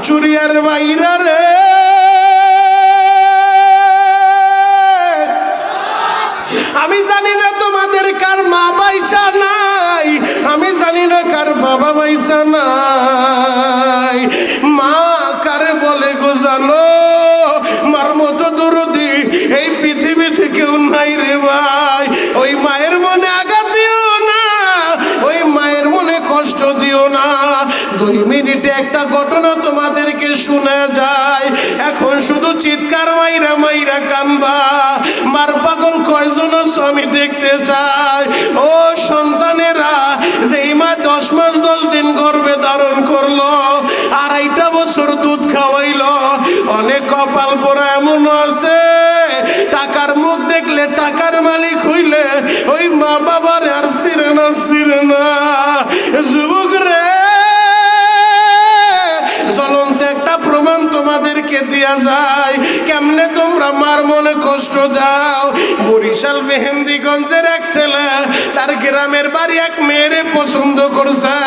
চুরিয়ার বাইরা রে, আমি জানি না তোমাদের কার মা বাইসা নাই, আমি জানি না কার বাবা বাইসা নাই। মা কারে বলে গো জানো? মার মতো দরদি এই পৃথিবীতে কেউ নাই রে ভাই। ওই মায়ের মনে আঘাত দিও না, ওই মায়ের মনে কষ্ট দিও না। 2 মিনিটে একটা ঘটনা তোমাদেরকে শোনা যায়, এখন শুধু চিৎকার মাইরা মাইরা কানবা। মার পাগল কয়জন আমি দেখতে চাই। ও সন্তানেরা, যেই মা 10 মাস 10 দিন গর্ভে ধারণ করলো, 2.5 বছর দুধ খাওয়াইলো, অনেক কপাল পোড়া এমন আছে টাকার মুখ দেখলে টাকার মালিক হইলে ওই মা বাবার আর ছিঁড়ে না ছিঁড়ে না। যুবক রে, জ্বলন্ত একটা প্রমাণ তোমাদেরকে দেয়া যায় কেমনে তোমরা মার মনে কষ্ট দাও। বরিশাল মেহেন্দিগঞ্জের এক ছেলে তার গ্রামের বাড়ি এক মেয়েরে পছন্দ করছে,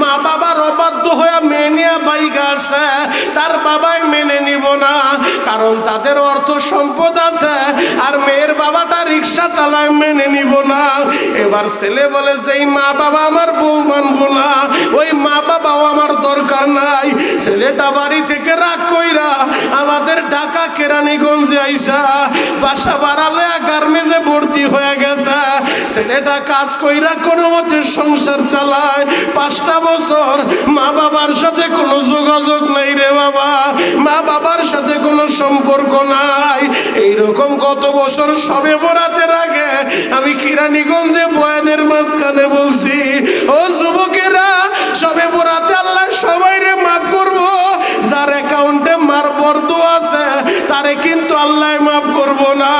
মা বাবার অবাধ্য হয়ে মেয়ে নিয়ে বাইগা আসে। তার বাবাই মেনে নিব না, কারণ তাদের অর্থ সম্পদ আছে, আর মেয়ের বাবাটা রিক্সা চালায়, মেনে নিব না। এবার ছেলে বলে যেই মা বাবা আমার বউ মানবো না, ওই মা বাবাও আমার দরকার নাই। ছেলেটা বাড়ি থেকে রাগ কইরা আমাদের ঢাকা কেরানীগঞ্জে আইসা বাসা বাড়ালে গার্মেন্টসে ভর্তি হয়ে গেছে। ছেলেটা কাজ কইরা কোনো মতে সংসার চালায়। 5টা বছর মা বাবার সাথে কোনো যোগাযোগ নাই রে বাবা, মা বাবার সাথে কোনো সম্পর্ক নাই। এইরকম কত বছর সবে বরাতের আগে আমি কেরানীগঞ্জে বয়ানের মাঝখানে বলছি, ও যুবকেরা, সবে বরাতে আল্লাহ সবাইরে মাফ করব, যার অ্যাকাউন্টে মার বর্দ আছে তারে কিন্তু আল্লাহ মাফ করব না।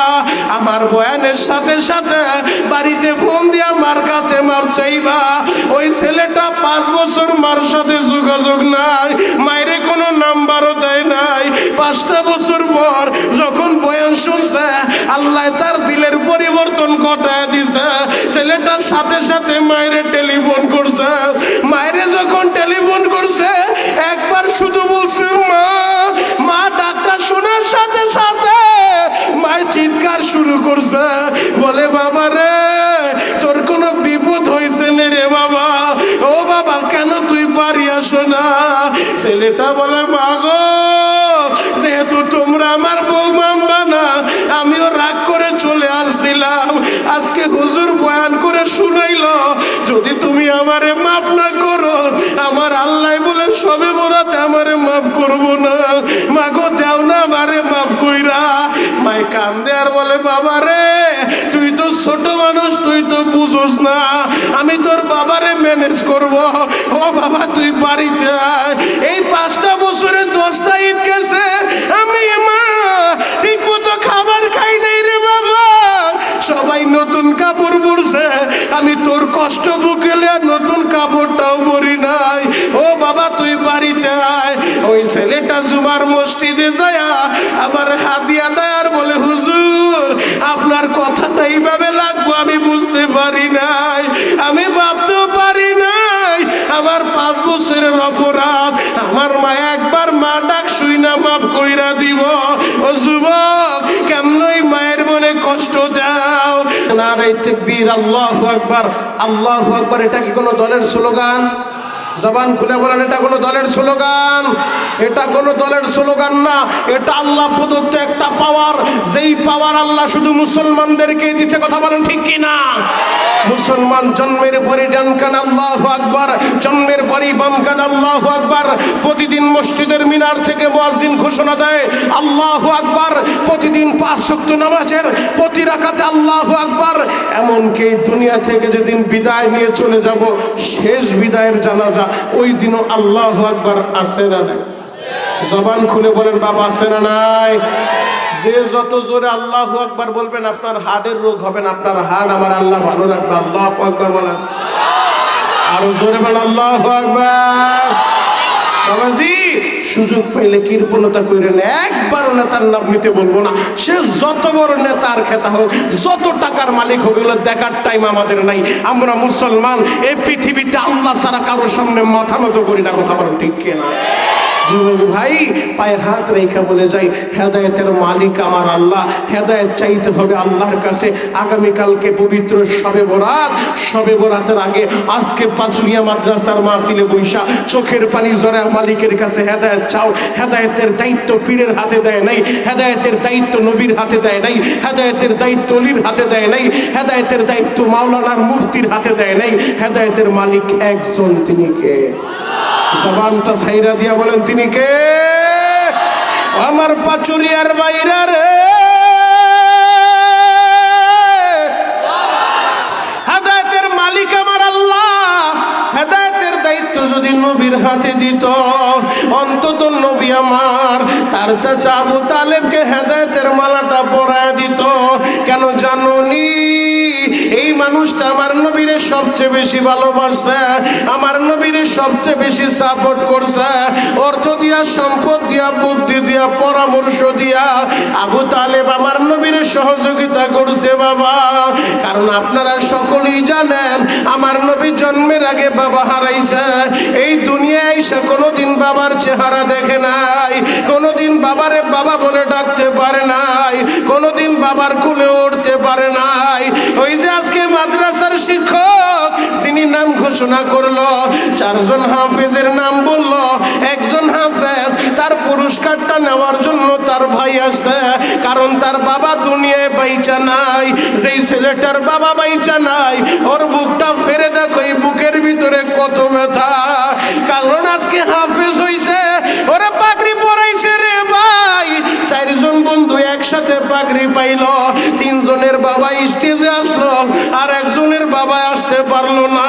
আমার বয়ানের সাথে সাথে বাড়িতে ফোন দিয়া মার কাছে মাপ চাইবা। ওই ছেলেটা 5 বছর মার সাথে যোগাযোগ নাই, মায়েরে কোনো নাম্বারও দেয় নাই। 5টা বছর পর যখন বয়ান শুনছে, আল্লাহ তার দিলের পরিবর্তন ঘটায় দিছে। ছেলেটার সাথে সাথে মায়েরে টেলিফোন করছে। মায়েরে যখন টেলিফোন করছে, একবার শুধু বলছে মা, মা ডাকটা শোনার সাথে সাথে মায়ের চিৎকার শুরু করছে, বলে বাবা রে, তোর কোনো বিপদ হয়েছে না রে বাবা? ও বাবা, কেন তুই বাড়ি আসো না? ছেলেটা বলে মা গো, যেহেতু তোমরা আমার বউ মানবা না, আমিও রাগ করে চলে আসছিলাম। আজকে হুজুর বয়ান করে শুনাইলো, যদি তুমি আমারে মাফ না করো, আমার আল্লাহ বলে সবে বরাতে আমারে মাফ করবো না। মা গো, দেও না আমারে মাফ কইরা। মাই কান্দে আর বলে বাবা রে, তুই তো ছোট মানুষ, তুই তো বুঝোস না, আমি তোর বাবারে ম্যানেজ করব। ও বাবা, তুই বাড়িতে আয়। এই 5টা বছরে 10টা ঈদ গেছে, আমি মা ঠিক মতো খাবার খাই নাই রে বাবা। সবাই নতুন কাপড় পরছে, আমি তোর কষ্ট বুকেলে নতুন কাপড়টাও পরি নাই। ও বাবা, তুই বাড়িতে আয়। ওই ছেলেটা জুমার মসজিদে যায় আমার হাদিয়া দেয় আর বলে, হুজুর, আপনার কথাটা এইভাবে লাগবো আমি বুঝতে পারি নাই, আমি ভাবতেও পারি নাই। আমার 5 বছরের অপরাধ, আমার মা একবার মা ডাক শুই না মাফ কইরা দিব। ও যুবক, কেমনই মায়ের মনে কষ্ট দাও। নারে তাকবীর, আল্লাহু আকবার, আল্লাহু আকবার। এটা কি কোনো দলের স্লোগান? জবান খুলে বলেন, এটা কোনো দলের স্লোগান? এটা কোনো দলের স্লোগান না, এটা আল্লাহ প্রদত্ত একটা পাওয়ার। যেই পাওয়ার আল্লাহ শুধু মুসলমানদেরকে দিছে। কথা বলেন ঠিক কি না? মুসলমান জন্মের পরে ডান কান আল্লাহু আকবার, জন্মের পরেই বাম কান আল্লাহু আকবার। প্রতিদিন মসজিদের মিনার থেকে মুয়াজ্জিন ঘোষণা দেয় আল্লাহু আকবার। প্রতিদিন 5 ওয়াক্ত নামাজের প্রতি রাকাতে আল্লাহু আকবার। এমনকি দুনিয়া থেকে যেদিন বিদায় নিয়ে চলে যাব, শেষ বিদায়ের জানাজা, ওই দিনও আল্লাহু আকবার আছে না নাই? জবান খুলে বলেন বাবা, আছে না নাই? যে যত জোরে আল্লাহু আকবার বলবেন, আপনার হার্টের রোগ হবে না, আপনার হার্ট আমার আল্লাহ ভালো রাখবে। আল্লাহু আকবার বলেন, আরো জোরে বলেন আল্লাহু আকবার। বাবাজি, সুযোগ পাইলে কৃপণতা কইরেন, একবারও নেতার নাম নিতে বলবো না। সে যত বড় নেতার খেতা হোক, যত টাকার মালিক হোক, এগুলো দেখার টাইম আমাদের নাই। আমরা মুসলমান, এই পৃথিবীতে আল্লাহ ছাড়া কারোর সামনে মাথা নত করি না। কথা বলেন ঠিক কিনা? যুবক ভাই পায়ে হাত রেখে বলে যাই, হেদায়েতের মালিক আমার আল্লাহ, হেদায়েত চাইতে হবে আল্লাহর কাছে। আগামীকালকে পবিত্র শবে বরাত, শবে বরাতের আগে আজকে পাঁচুলিয়া মাদ্রাসার মাহফিলে বৈশা চোখের পানি জড়া মালিকের কাছে হেদায়েত চাও। হেদায়েতের দায়িত্ব পীরের হাতে দেয় নাই, হেদায়েতের দায়িত্ব নবীর হাতে দেয় নাই, হেদায়েতের দায়িত্ব অলির হাতে দেয় নাই, হেদায়েতের দায়িত্ব মাওলানার মুফতির হাতে দেয় নাই। হেদায়েতের মালিক একজন, তিনি কে? জবানটা ছাইরা দিয়া বলেন তিনি কে? আমার পাচুরিয়ার বাইরা রে, হেদায়েতের মালিক আমার আল্লাহ। হেদায়েতের দায়িত্ব যদি নবীর হাতে দিত, অন্তত নবী আমার তার চাচা আবু তালেবকে হেদায়েতের মালাটা পরায় দিত। কেন জানোনি? এই মানুষটা আমার নবীরে সবচেয়ে বেশি ভালোবাসে, আমার নবীরে সবচেয়ে বেশি সাপোর্ট করছে, অর্থ দিয়া, সম্পদ দিয়া, বুদ্ধি দিয়া, পরামর্শ দিয়া। আবু তালেব আমার নবীরে সহযোগিতা করছে বাবা। কারণ আপনারা সকলেই জানেন আমার নবী জন্মের আগে বাবা হারাইছে। এই দুনিয়ায় এসে কোনোদিন বাবার চেহারা দেখে নাই, কোনোদিন বাবারে বাবা বলে ডাকতে পারে নাই, কোনোদিন বাবার কোলে উঠতে পারে নাই। ওই যে আজকে মাদ্রাসার শিক্ষক যিনি নাম ঘোষণা করলো, চারজন হাফেজের নাম বললো, একজন হাফেজ তার পুরস্কারটা নেওয়ার জন্য তার ভাই আসছে। কারণ তার বাবা দুনিয়ায় বাইচা নাই। যেই ছেলেটার বাবা বাইচা নাই, ওর বুকটা ফেরে দেখো, এই বুকের ভিতরে কত ব্যথা। কারণ আজকে হাফেজ হইছে, ওরা পাগড়ি পরাইছে রে ভাই। চারজন বন্ধু একসাথে পাগড়ি পাইল, তিনজনের বাবা স্টেজে আসলো, আর একজনের বাবা আসতে পারলো না।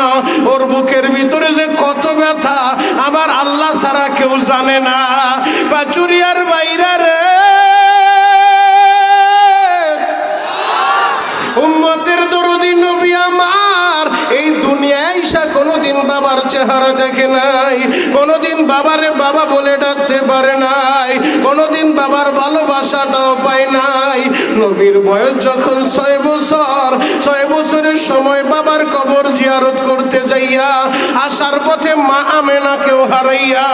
ওর বুকের ভিতরে যে কত ব্যথা আমার আল্লাহ ছাড়া কেউ জানে না। পাচুরিয়ার বাইরা রে, উম্মতের দরদি নবী আমার এই দুনিয়ায় আইসা কোনোদিন বাবার চেহারা দেখে নাই, কোনোদিন বাবারে বাবা বলে ডাকতে পারে নাই, কোনোদিন বাবার ভালোবাসাটাও পায় নাই। নবীর বয়স যখন 6 বছর, 6 বছরের সময় বাবার কবর জিয়ারত করতে যাইয়া আসার পথে মা আমেনাকেও হারাইয়া,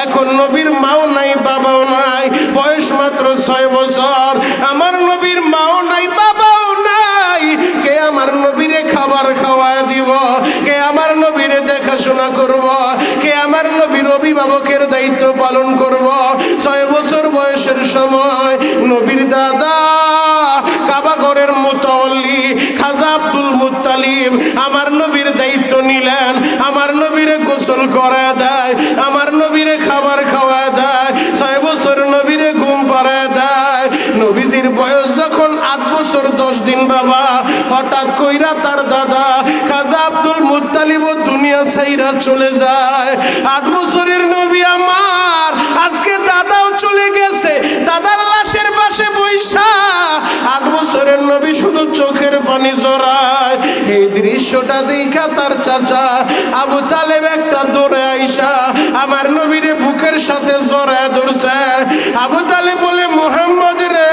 এখন নবীর মাও নাই, বাবাও নাই, বয়স মাত্র 6 বছর। আমার নবীর মাও নাই, বাবাও নাই। কে আমার নবীরে খাবার খাওয়ায় দিব? কে আমার নবীরে দেখাশোনা করব? কে আমার নবীর অভিভাবকের দায়িত্ব পালন করব? 6 বছর বয়সের সময় নবীর দাদা কাবা ঘরের মুতাওয়াল্লি খাজা আব্দুল মুত্তালিব আমার নবীর দায়িত্ব নিলেন। আমার নবীরে গোসল করায় দেয়, আমার নবীরে খাবার খাওয়ায় দেয়, 6 বছর নবীরে ঘুম পাড়ায় দেয়। নবীজির বয়স যখন 8 বছর 10 দিন বাবা, হঠাৎ কইরা তার দাদা খাজা আব্দুল মুত্তালিব দুনিয়া ছাইরা চলে যায়। 8 বছরের নবী আমার আজকে দাদাও চলে গেছে, দাদার লাশের পাশে বইসা 8 বছরের নবী শুধু চোখের পানি জড়ায়। এই দৃশ্যটা দেখা তার চাচা আবু তালেব একটা দৌড়ে আইসা আমার নবীরে বুকের সাথে জড়ায় ধরছে। আবু তালেব বলে, মুহাম্মদ রে,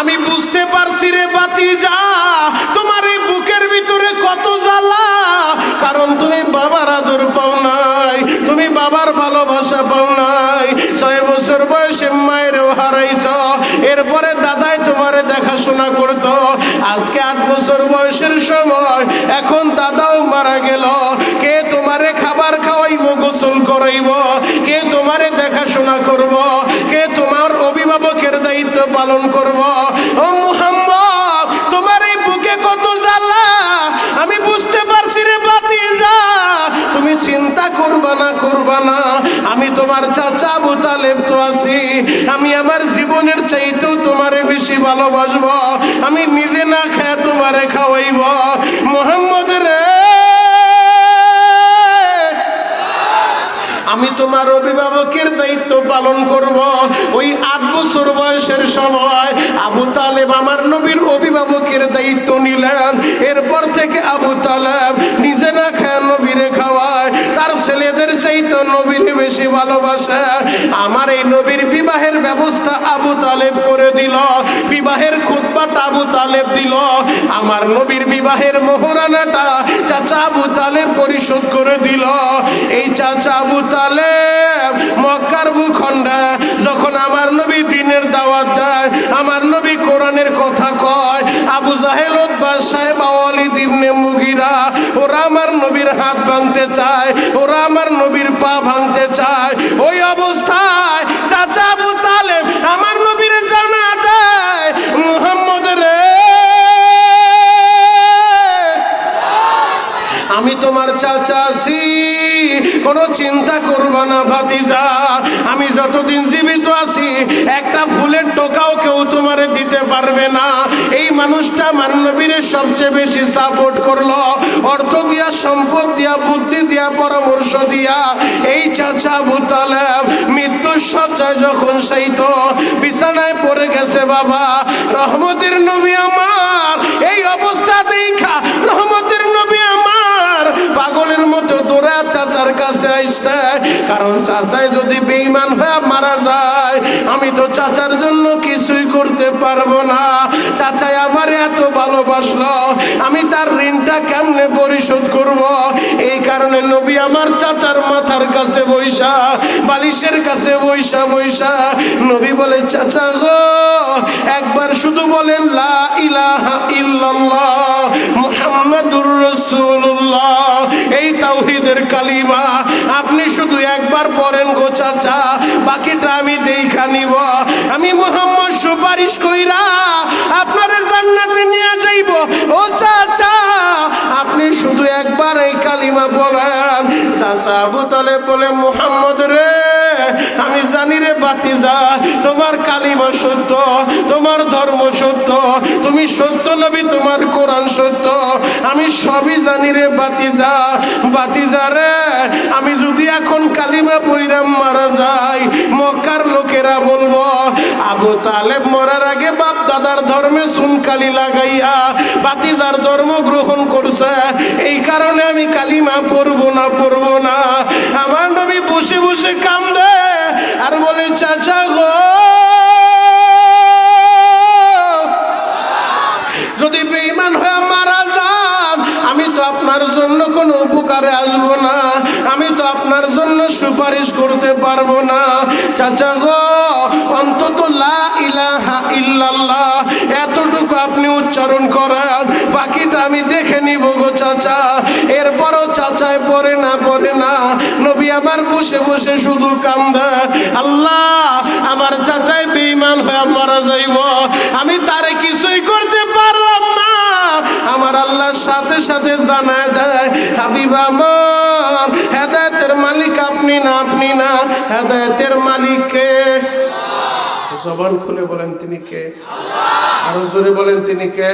আমি বুঝতে পারছি রে ভাতিজা, তোমার এই বুকের ভিতরে কত জ্বালা। কারণ তুমি বাবার আদর পাও নাই, তুমি বাবার ভালোবাসা পাও নাই। 6 বছর বয়সে মায়েরও হারাইছ, এরপরে দাদাই তোমারে দেখাশোনা করতো। আজকে 8 বছর বয়সের সময় এখন দাদাও মারা গেল। কে তোমারে খাবার খাওয়াইব, গোসল করাইব? কে তোমারে দেখাশোনা করব? কে তোমার অভিভাবকের দায়িত্ব পালন করব? ও মুহাম্মদ, তোমার এই বুকে কত জ্বালা আমি বুঝতে পারছি রে ভাতিজা। তুমি চিন্তা করবা না, করবা না, আমি তোমার চাচা আবু তালেব তো আছি। আমি আমার জীবনের চাইতেও তোমারে বেশি ভালোবাসবো। আমি নিজে না খেয়ে তোমারে খাওয়াইব। মুহাম্মদ রে, আমি তোমার অভিভাবকের দায়িত্ব পালন করব। ওই 8 বছর বয়সের সময় আবু তালেব আমার নবীর অভিভাবকের দায়িত্ব নিলেন। এরপর থেকে আবু তালেব নিজে না খায় নবীরে খাওয়ায়, তার ছেলেদের চাইতো নবীর বেশি ভালোবাসে। আমার এই নবীর বিবাহের ব্যবস্থা আবু তালেব করে দিল, বিবাহের খুতবাটা আবু তালেব দিল, আমার নবীর বিবাহের মোহরানাটা চাচা আবু তালেব পরিশোধ করে দিল। এই চাচা আবু তালেব মক্কার ভূখণ্ডে যখন আমার নবী দ্বীনের দাওয়াত দেয়, আমার নবী কোরআনের কথা কয়, আবু জাহেল, উতবা, সাইবা, ওয়ালিদ ইবনে মুগিরা ওরা আমার নবীর হাত ভাঙতে চায়, ওরা আমার নবীর পা ভাঙতে চায়। ওই অবস্থায় চাচা আবু তালেব আমার নবীর জানা দেয়, মুহাম্মদ রে, আমি তোমার চাচা আছি, কোনো চিন্তা করবা না ভাতিজা, আমি যতদিন জীবিত আছি একটা ফুলের টোকাও কেউ তোমারে দিতে পারবে না। এই মানুষটা আমার নবীর সবচেয়ে বেশি সাপোর্ট করলো, অর্থ দিয়া, সম্পদ দিয়া, বুদ্ধি দিয়া, পরামর্শ দিয়া। এই চাচা আবু তালেব মৃত্যুর শয্যায় যখন শায়িত বিছানায় পড়ে গেছে, বাবা রহমতের নবী আমার এই অবস্থা দেখা রহমতের নবী আমার পাগলের মতো দৌড়া চাচার কাছে আসছে, কারণ চাচাই যদি বেঈমান হয়ে মারা যায় আমি তো চাচার জন্য কিছুই করতে পারবো না। চাচাই আমার এত ভালোবাসলো, আমি তার ঋণটা কেমনে পরিশোধ করব? এই কারণে নবী আমার চাচার মাথার কাছে বৈশা, বালিশের কাছে বৈশা বৈশা নবী বলে, চাচা গো একবার শুধু বলেন লা ইলাহা ইল্লাল্লাহ মুহাম্মাদুর রাসূলুল্লাহ, এই তাওহীদের কালিমা আপনি শুধু একবার পড়েন গো চাচা, বাকিটা আমি দেখা নিব। আমি মুহাম্মদ সুপারিশ কইরা আপনারে জান্নাতে নিয়ে যাইব। ও চাচা আপনি শুধু একবার এই কালিমা বলেন। চাচা আবু তালেব বলে, মুহাম্মদ রে, আমি জানি রে ভাতিজা, তোমার কালিমা সত্য, তোমার ধর্ম সত্য, তুমি সত্য নবী, তোমার কোরআন সত্য, আমি সবই জানি রে ভাতিজা। ভাতিজা রে, আমি যদি এখন কালিমা পইরা মারা যাই মক্কার লোকেরা বলবো আবু তালেব মরার আগে বাপ দাদার ধর্মে সুনকালি লাগাইয়া ভাতিজার ধর্ম গ্রহণ করছে, এই কারণে আমি কালিমা পড়বো না। আমার নবী বসে বসে কান্দে আর বলে, চাচা গো যদি বেঈমান হয়ে মারা যান আমি তো আপনার জন্য কোনো উপকারে আসবো না, আমি তো আপনার জন্য সুপারিশ করতে পারবো না। চাচা গো অন্তত লা ইলাহা ইল্লাল্লাহ এতটুকু আপনি উচ্চারণ করেন, বাকিটা আমি দেখে নিব গো চাচা। এরপরও চাচায় পড়ে না, নবী আমার বসে বসে শুধু কান্দে, আল্লাহ আমার চাচায় বেঈমান হয়ে মারা যাইব, আমি তারে কিছুই করতে পারলাম না। আমার আল্লাহর সাথে সাথে জানায় দেয়, হাবিব আমার হেদায়েতের মালিক আপনি না, হেদায়েতের মালিক কে? জবান খুলে বলেন তিনি কে? আরো জোরে বলেন তিনি কে?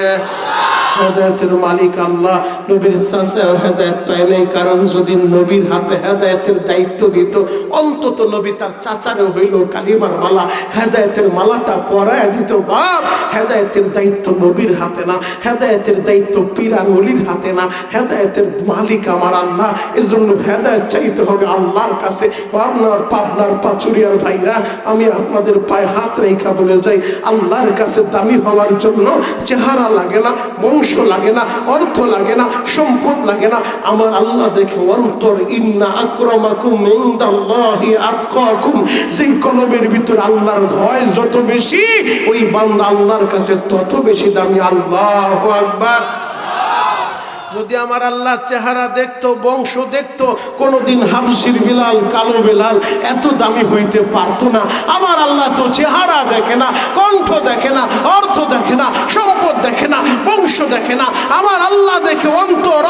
হেদায়েতের মালিক আল্লাহ। নবীর চাচা হেদায়েত পায় নাই, কারণ যদি নবীর হাতে হেদায়েতের দায়িত্ব দিত অন্তত নবী তার চাচারে হইল কালিমার মালা, হেদায়েতের মালাটা পরায় দিত। বাপ, হেদায়েতের দায়িত্ব নবীর হাতে না, হেদায়েতের দায়িত্ব পীর আর ওলির হাতে না, হেদায়েতের মালিক আমার আল্লাহ। এজন্য হেদায়েত চাইতে হবে আল্লাহর কাছে। পাবনার পাচুরিয়ার ভাইরা, আমি আপনাদের পায়ে হাত রেখা বলে যাই, আল্লাহর কাছে দামি হওয়ার জন্য চেহারা লাগে না, বংশ লাগে না, অর্থ লাগে না, সম্পদ লাগে না, আমার আল্লাহ দেখে অন্তর। ইন্না আকরামাকুম ইনদাল্লাহি আতকাকুম, যেই কলবের ভিতর আল্লাহর ভয় যত বেশি ওই বান্দা আল্লাহর কাছে তত বেশি দামি। আল্লাহু আকবার। যদি আমার আল্লাহ চেহারা দেখতো, বংশ দেখতো, কোনোদিন হাবশির বিলাল, কালো বিলাল এত দামি হইতে পারতো না। আমার আল্লাহ তো চেহারা দেখে না, কণ্ঠ দেখে না, অর্থ দেখে না, সম্পদ দেখে না, বংশ দেখে না, আমার আল্লাহ দেখে অন্তর।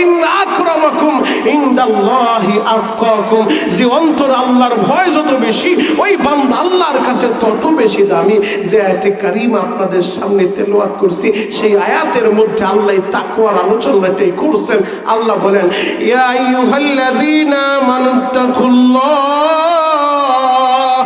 ইন্না আকরামাকুম ইনদাল্লাহি আতকাকুম, যে অন্তর আল্লাহর ভয় যত বেশি ওই বান্দা আল্লাহর কাছে তত বেশি দামি। যে আয়াতে কারিমা আপনাদের সামনে তেলাওয়াত করছি, সেই আয়াতের মধ্যে আল্লাহ তাকওয়ার আলোচনা এটাই করছেন। আল্লাহ বলেন, ইয়া আইয়ুহাল্লাযীনা আমানুত্তাকুল্লাহ,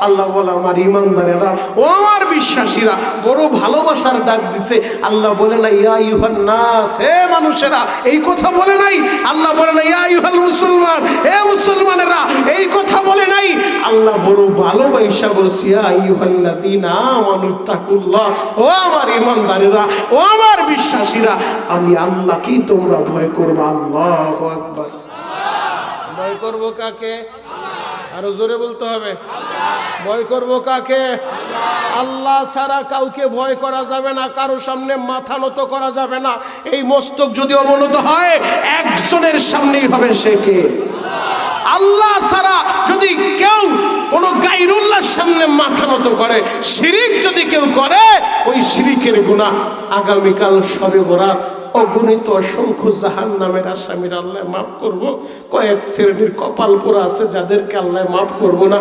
আল্লাহ বলে আমার ইমানদারেরা, ও আমার বিশ্বাসীরা, বড় ভালোবাসার ডাক দিছে। আল্লাহ বলে না ইয়া আইয়ুহান নাস, হে মানুষেরা, এই কথা বলে নাই। আল্লাহ বলে না ইয়া আইয়ুহাল মুসলমান, হে মুসলমান বৈশা বলছি, আইয়ুহাল্লাযীনা আমানুত্তাকুল্লাহ, ও আমার ঈমানদারেরা, ও আমার বিশ্বাসীরা, আমি আল্লাহকেই তোমরা ভয় করবা। আল্লাহু আকবার। ভয় করব কাকে? আরো জোরে বলতে হবে, ভয় করব কাকে? আল্লাহ ছাড়া কাউকে ভয় করা যাবে না, কারো সামনে মাথা নত করা যাবে না। এই মস্তক যদি অবনত হয়, একজনের সামনেই হবে, সে কে? আল্লাহ ছাড়া যদি কেউ কোন গায়রুল্লাহর সামনে মাথা নত করে, শিরিক যদি কেউ করে, ওই শিরিকের গুনাহ আগামীকাল শবে বরাত অগণিত অসংখ্য জাহান্নামের আসামির আল্লাহ মাফ করব। কয়েক শ্রেণীর কপাল পোড়া আছে যাদেরকে আল্লাহ মাফ করব না।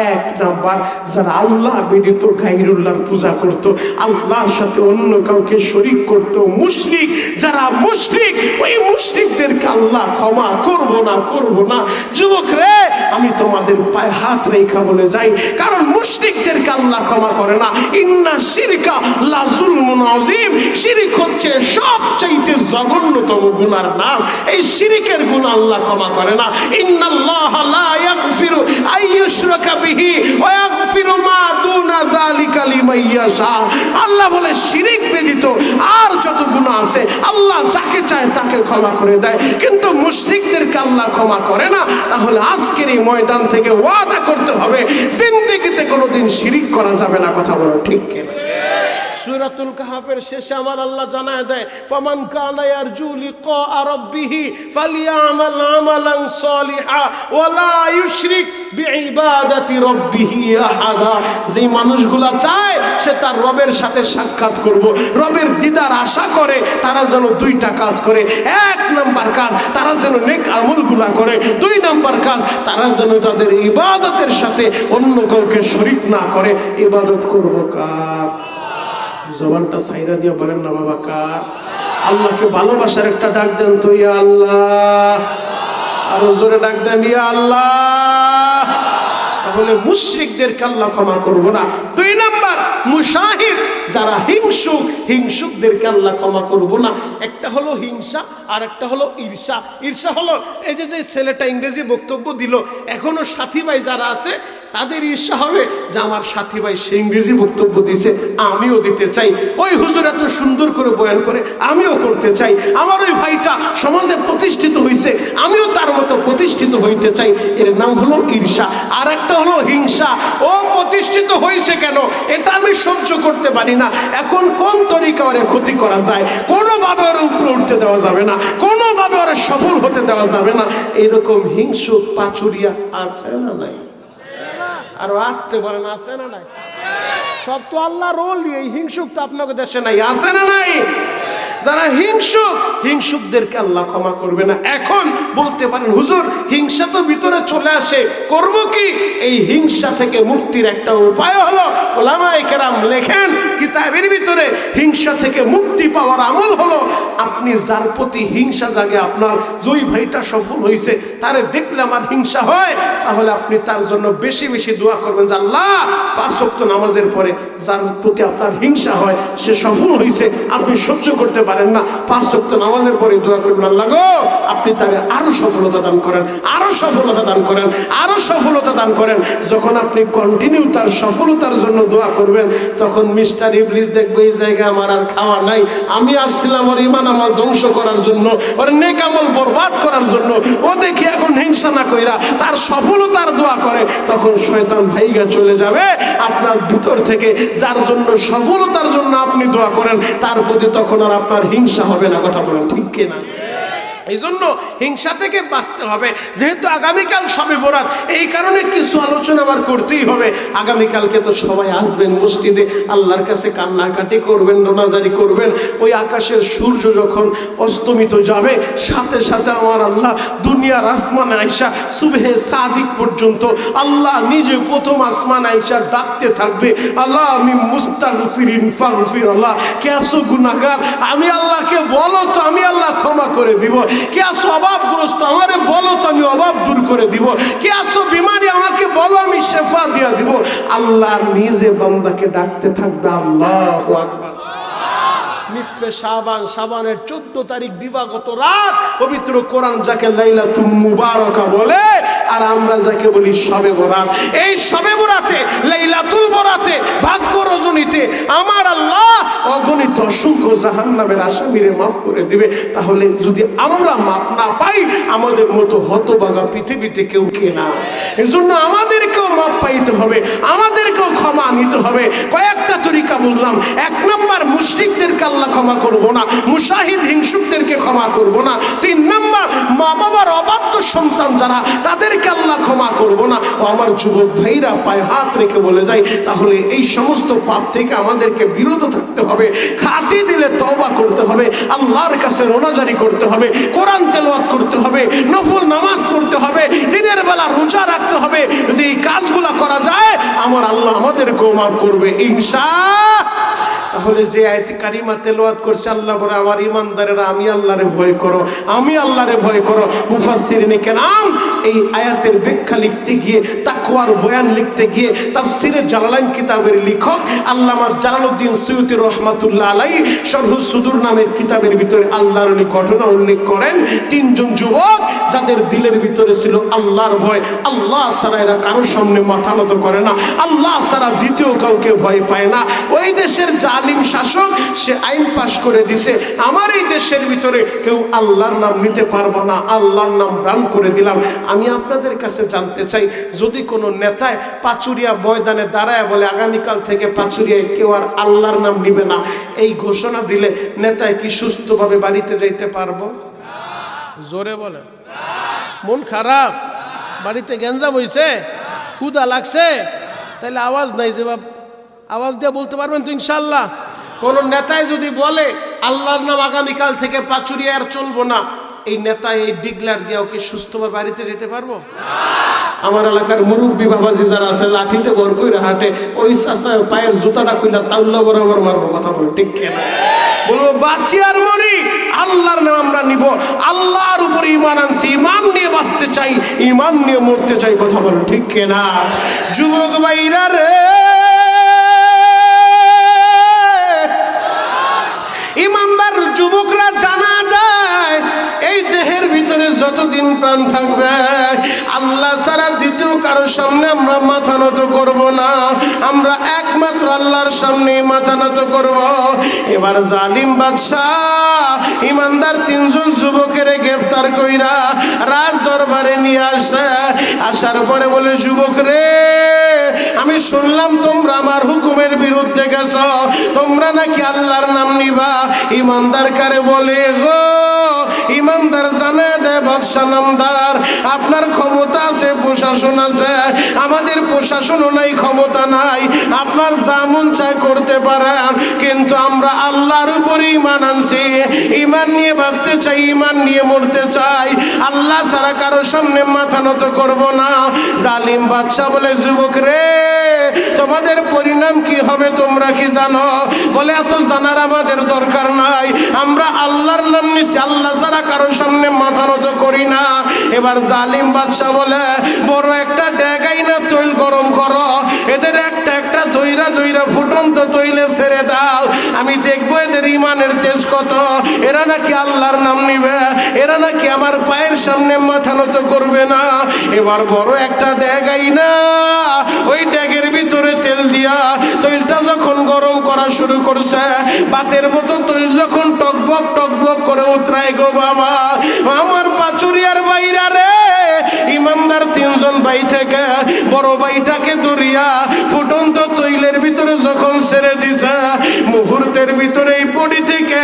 এক নাম্বার, যারা আল্লাহ ব্যতীত গায়রুল্লাহর পূজা করত, আল্লাহর সাথে অন্য কাউকে শরীক করত, মুশরিক, যারা মুশরিক, ওই মুশরিকদেরকে আল্লাহ ক্ষমা করব না, করব না। যুবক রে, আমি তোমাদের পায়ে হাত রেখা বলে যাই, কারণ মুশরিকদেরকে আল্লাহ ক্ষমা করে না। ইন্না শিরকা লা যুলমুন আযীম, শিরিক হচ্ছে সবচেয়ে জঘন্যতম গুনার নাম। এই শিরিকের গুনাহ আল্লাহ ক্ষমা করে না। ইন্নাল্লাহা লা ইয়াগফিরু আইয়ুশরাকা বিহি ওয়া ইয়াগফিরু মা দুনা যালিকা লিমান ইয়াশা। আল্লাহ বলে শিরিক ব্যতীত আর যত গুনাহ আছে আল্লাহ যাকে চায় তাকে ক্ষমা করে দেয়, কিন্তু মুশরিকদেরকে আল্লাহ ক্ষমা করে না। তাহলে আজকের এই ময়দান থেকে ওয়াদা করতে হবে, জিন্দেগিতে কোনোদিন শিরিক করা যাবে না। কথা বলো ঠিক কিনা? সূরাতুল কাহফের শেষে আমার আল্লাহ জানায় দেয়, ফামান কানা ইয়ারজু লিকা রাব্বিহি ফালইয়ামাল আমালান সালিহা ওয়া লা ইউশরিক বিইবাদাতি রাব্বিহি আহাদা। যেই মানুষগুলা চায় সে তার রবের সাথে সাক্ষাৎ করব, রবের দিদার আশা করে, তারা যেন দুইটা কাজ করে। এক নাম্বার কাজ, তারা যেন নেক আমলগুলা করে। দুই নাম্বার কাজ, তারা যেন তাদের ইবাদতের সাথে অন্য কাউকে শরীক না করে। ইবাদত করব কার? জবানটা সাইরা দিয়ে বলেন না বাবা, কার? আল্লাহকে ভালোবাসার একটা ডাক দেন তো, ইয়া আল্লাহ। আরো জোরে ডাক দেন, ইয়া আল্লাহ। তাহলে মুশরিকদেরকে আল্লাহ ক্ষমা করবো না। দুই নাম্বার, মুশাহিদ, যারা হিংসুক, হিংসুকদেরকে আল্লাহ ক্ষমা করবো না। একটা হলো হিংসা, আর একটা হলো ঈর্ষা। ঈর্ষা হলো এই যে ছেলেটা ইংরেজি বক্তব্য দিল, এখনো সাথী ভাই যারা আছে তাদের ঈর্ষা হবে যে আমার সাথী ভাই সে ইংরেজি বক্তব্য দিছে, আমিও দিতে চাই। ওই হুজুর এত সুন্দর করে বয়ান করে, আমিও করতে চাই। আমার ওই ভাইটা সমাজে প্রতিষ্ঠিত হয়েছে, আমিও তার মতো প্রতিষ্ঠিত হইতে চাই। এর নাম হলো ঈর্ষা। আর একটা হলো হিংসা, ও প্রতিষ্ঠিত হয়েছে কেন, এটা আমি সহ্য করতে পারি না। এখন কোন তরিকা ওরে ক্ষতি করা যায়, কোনোভাবে ওরে উপরে উঠতে দেওয়া যাবে না, কোনোভাবে ওরে সফল হতে দেওয়া যাবে না। এরকম হিংসুক পাচুরিয়া আছে না নাই? আরো আসতে বলেন, আছে না নাই? সব তো আল্লাহ রোল, এই হিংসুক তো আপনাকে দেশে নাই, আছে না নাই? যারা হিংসুক, হিংসুকদেরকে আল্লাহ ক্ষমা করবে না। এখন বলতে পারেন, হুজুর হিংসা তো ভিতরে চলে আসে, করব কি? এই হিংসা থেকে মুক্তির একটা উপায় হলো, উলামায়ে কেরাম লেখেন কিতাবের ভিতরে, হিংসা থেকে মুক্তি পাওয়ার আমল হলো, আপনি যার প্রতি হিংসা জাগে, আপনার জয় ভাইটা সফল হয়েছে, তারে দেখলে আমার হিংসা হয়, তাহলে আপনি তার জন্য বেশি বেশি দোয়া করবেন যে আল্লাহ 5 ওয়াক্ত নামাজের পরে যার প্রতি আপনার হিংসা হয়, সে সফল হয়েছে, আপনি সহ্য করতে পারেন না, 5 ওয়াক্ত নামাজের পরে দোয়া করবেন, আল্লাহ গো আপনি তাকে আরো সফলতা দান করেন, আরো সফলতা দান করেন, আরো সফলতা দান করেন। যখন আপনি কন্টিনিউ তার সফলতার জন্য দোয়া করবেন, তখন মিস্টার ইবলিস দেখবে এই জায়গায় আমার আর খাওয়া নাই, আমি আসছিলাম ওর ইমান আমল ধ্বংস করার জন্য, ওর নেক আমল বরবাদ করার জন্য। ও দেখি এখন হিংসা না কইরা তার সফলতার দোয়া করে, তখন শয়তান ভাইগা চলে যাবে আপনার ভিতর থেকে। যার জন্য সফলতার জন্য আপনি দোয়া করেন, তার প্রতি তখন আর আপনার হিংসা হবে না। কথা বলেন ঠিক কিনা? এই জন্য হিংসা থেকে বাঁচতে হবে। যেহেতু আগামীকাল শবে বরাত, এই কারণে কিছু আলোচনা আমার করতেই হবে। আগামীকালকে তো সবাই আসবেন মসজিদে, আল্লাহর কাছে কান্নাকাটি করবেন, রোনাজারি করবেন। ওই আকাশের সূর্য যখন অস্তমিত যাবে, সাথে সাথে আমার আল্লাহ দুনিয়ার আসমানে আইসা সুবহে সাদিক পর্যন্ত আল্লাহ নিজে প্রথম আসমান আইসা ডাকতে থাকবে, আল্লাহ আমি মুস্তাগফিরিন ফাগফির, আল্লাহ কে আসো গুনাহগার, আমি আল্লাহকে বলো তো আমি আল্লাহ ক্ষমা করে দিব। কে আসো অভাবগ্রস্ত, আমারে বলো তো আমি অভাব দূর করে দিব। কে আসো বিমারি, আমাকে বলো আমি শেফা দিয়া দিব। আল্লাহ নিজে বান্দাকে ডাকতে থাকবে। আল্লাহু আকবার। নিসফে শাবান, শাবানের 14 তারিখ দিবাগত রাত, পবিত্র কোরআন যাকে লাইলাতুল মুবারাকা বলে, আর আমরা যাকে বলি শবে বরাত। এই শবে বরাতে, লাইলাতুল বরাতে, ভাগ্য রজনীতে আমার আল্লাহ অগণিত অসংখ্য জাহান্নামের আসামিরে মাফ করে দিবে। তাহলে যদি আমরা মাপ না পাই, আমাদের মতো হতভাগা পৃথিবীতে কেউ কে না। এজন্য আমাদেরকেও মাপ পাইতে হবে, আমাদেরকেও ক্ষমা নিতে হবে। কয়েকটা তরিকা বললাম। 1 নম্বর, মুশরিকদেরকে আল্লাহ ক্ষমা করবো না, মুশাহিদ হিংসুকদেরকে ক্ষমা করবো না। 3 নম্বর, মা বাবার অবাধ্য সন্তান যারা, তাদেরকে আল্লাহ ক্ষমা করবো না। ও আমার যুবক ভাইরা, পায়ে হাত রেখে বলে যায়, তাহলে এই সমস্ত পাপ থেকে আমাদেরকে বিরত থাকতে হবে। খাঁটি দিলে তওবা করতে হবে, আল্লাহর কাছে রোনাজারি করতে হবে, কোরআন তেলাওয়াত করতে হবে, নফল নামাজ পড়তে হবে, দিনের বেলা রোজা রাখতে হবে। যদি এই কাজগুলো করা যায়, আমার আল্লাহ আমাদেরকেও মাফ করবে ইনশাআল্লাহ। তাহলে যে আয়াতে কারিমা তেলাওয়াত করছে, আল্লাহ বলে আমার ইমানদারেরা আমি আল্লাহরে ভয় করো, আমি আল্লাহরে ভয় করো। মুফাসসিরিনে কেরাম এই আয়াতের ব্যাখ্যা লিখতে গিয়ে, তাকওয়ার বয়ান লিখতে গিয়ে, তাফসিরে জালালাইন কিতাবের লেখক আল্লামা জালালউদ্দিন সুয়ুতী রাহমাতুল্লাহ আলাইহি শরহুস সুদূর নামের কিতাবের ভিতরে আল্লাহর ওই ঘটনা উল্লেখ করেন। 3 জন যুবক যাদের দিলের ভিতরে ছিল আল্লাহর ভয়, আল্লাহ ছাড়া এরা কারোর সামনে মাথা নত করে না, আল্লাহ ছাড়া দ্বিতীয় কাউকে ভয় পায় না। ওই দেশের জালিম শাসক সে আইন পাশ করে দিছে, আমার এই দেশের ভিতরে কেউ আল্লাহর নাম নিতে পারবো না, আল্লাহর নাম ব্যান করে দিলাম। আমি আপনাদের কাছে জানতে চাই, যদি কোনো নেতায় পাচুরিয়া ময়দানে দাঁড়ায় বলে আগামীকাল থেকে পাচুরিয়ায় কেউ আর আল্লাহর নাম নিবে না, এই ঘোষণা দিলে নেতায় কি সুস্থভাবে বাড়িতে যাইতে পারবো? জোরে বলে। মন খারাপ, বাড়িতে গ্যাঞ্জাম হইছে, ক্ষুধা লাগছে, তাহলে আওয়াজ নাই, যে বাপ আওয়াজ দিয়ে বলতে পারবেন তো ইনশাআল্লাহ? কোন নেতায় যদি বলে আল্লাহর নাম আগামীকাল থেকে পাচুরিয়া আর চলবো না, এই নেতা এই ডিগলার দিয়ে ওকে সুস্থভাবে বাড়িতে যেতে পারবো? আমার এলাকার মুরব্বী বাবাজি যারা আছে, লাঠিতে ভর কইরা হাঁটে, ওই চাচা পায়ের জুতাটা কইলা তাউল্লা বরাবর মারবো। কথা বলো ঠিক কেনা? বলবো বাঁচি আর মরি আল্লাহর নাম আমরা নিব, আল্লাহর উপর ঈমান আনছি, ঈমান নিয়ে বাঁচতে চাই, ঈমান নিয়ে মরতে চাই। কথা বলো ঠিক কেনা? যুবক ভাইরা রে, ইমানদার যুবকরা জানা যায়, এই দেহের ভিতরে যতদিন প্রাণ থাকবে আল্লাহ ছাড়া দ্বিতীয় কারোর সামনে আমরা মাথা নত করব না, আমরা একমাত্র আল্লাহর সামনে মাথা নত করব। এবার জালিম বাদশাহ ইমানদার 3 জন যুবকের গ্রেফতার কইরা রাজ দরবারে নিয়ে আসে। আসার পরে বলে, যুবক রে, আমি শুনলাম তোমরা আমার হুকুমের বিরুদ্ধে গেছ, তোমরা নাকি আল্লাহর নাম নিবা। ইমানদার কারে বলে, গো ইমানদার জানে দে বাদশা নামদার, আপনার ক্ষমতা আছে, প্রশাসন আছে, আমাদের প্রশাসনও নাই, ক্ষমতা নাই, আপনার যা মন চায় করতে পারেন, কিন্তু আমরা আল্লাহর উপরে ঈমান আনছি, ঈমান নিয়ে বাঁচতে চাই, ঈমান নিয়ে মরতে চাই, আল্লাহ ছাড়া কারোর সামনে মাথা নত করব না। জালিম বাদশা বলে, যুবক রে, তোমাদের পরিণাম কি হবে তোমরা কি জানো? বলে, এত জানার আমাদের দরকার নাই, আমরা আল্লাহর নাম নিছি, আল্লাহ ছাড়া কারোর সামনে মাথা নত করি না। এবার জালিম বাদশা বলে, বড় একটা ডেগাই না তৈল গরম করো, এদের একটা একটা দইরা দইরা ফুটন্ত তৈলে ছেড়ে দাও, আমি দেখবো এদের ঈমানের তেজ কত, এরা নাকি আল্লাহর নাম নিবে, এরা নাকি আমার পায়ের সামনে মাথা নত করবে না। এবার বড় একটা ডেগাই না, ওই ডেগের ভিতরে তেল দিয়া তৈলটা যখন গরম করা শুরু করছে, বাতের মতো তৈল যখন টকবক টকবক করে উতরায়, গো বাবা, আমার পাচুরিয়ার বাইরা রে, ইমানদার 3 জন ভাই থেকে বড় ভাইটাকে ধরিয়া ফুটন্ত তৈলের ভিতরে যখন ছেড়ে দিছে, মুহূর্তের ভিতরে এই বডি থেকে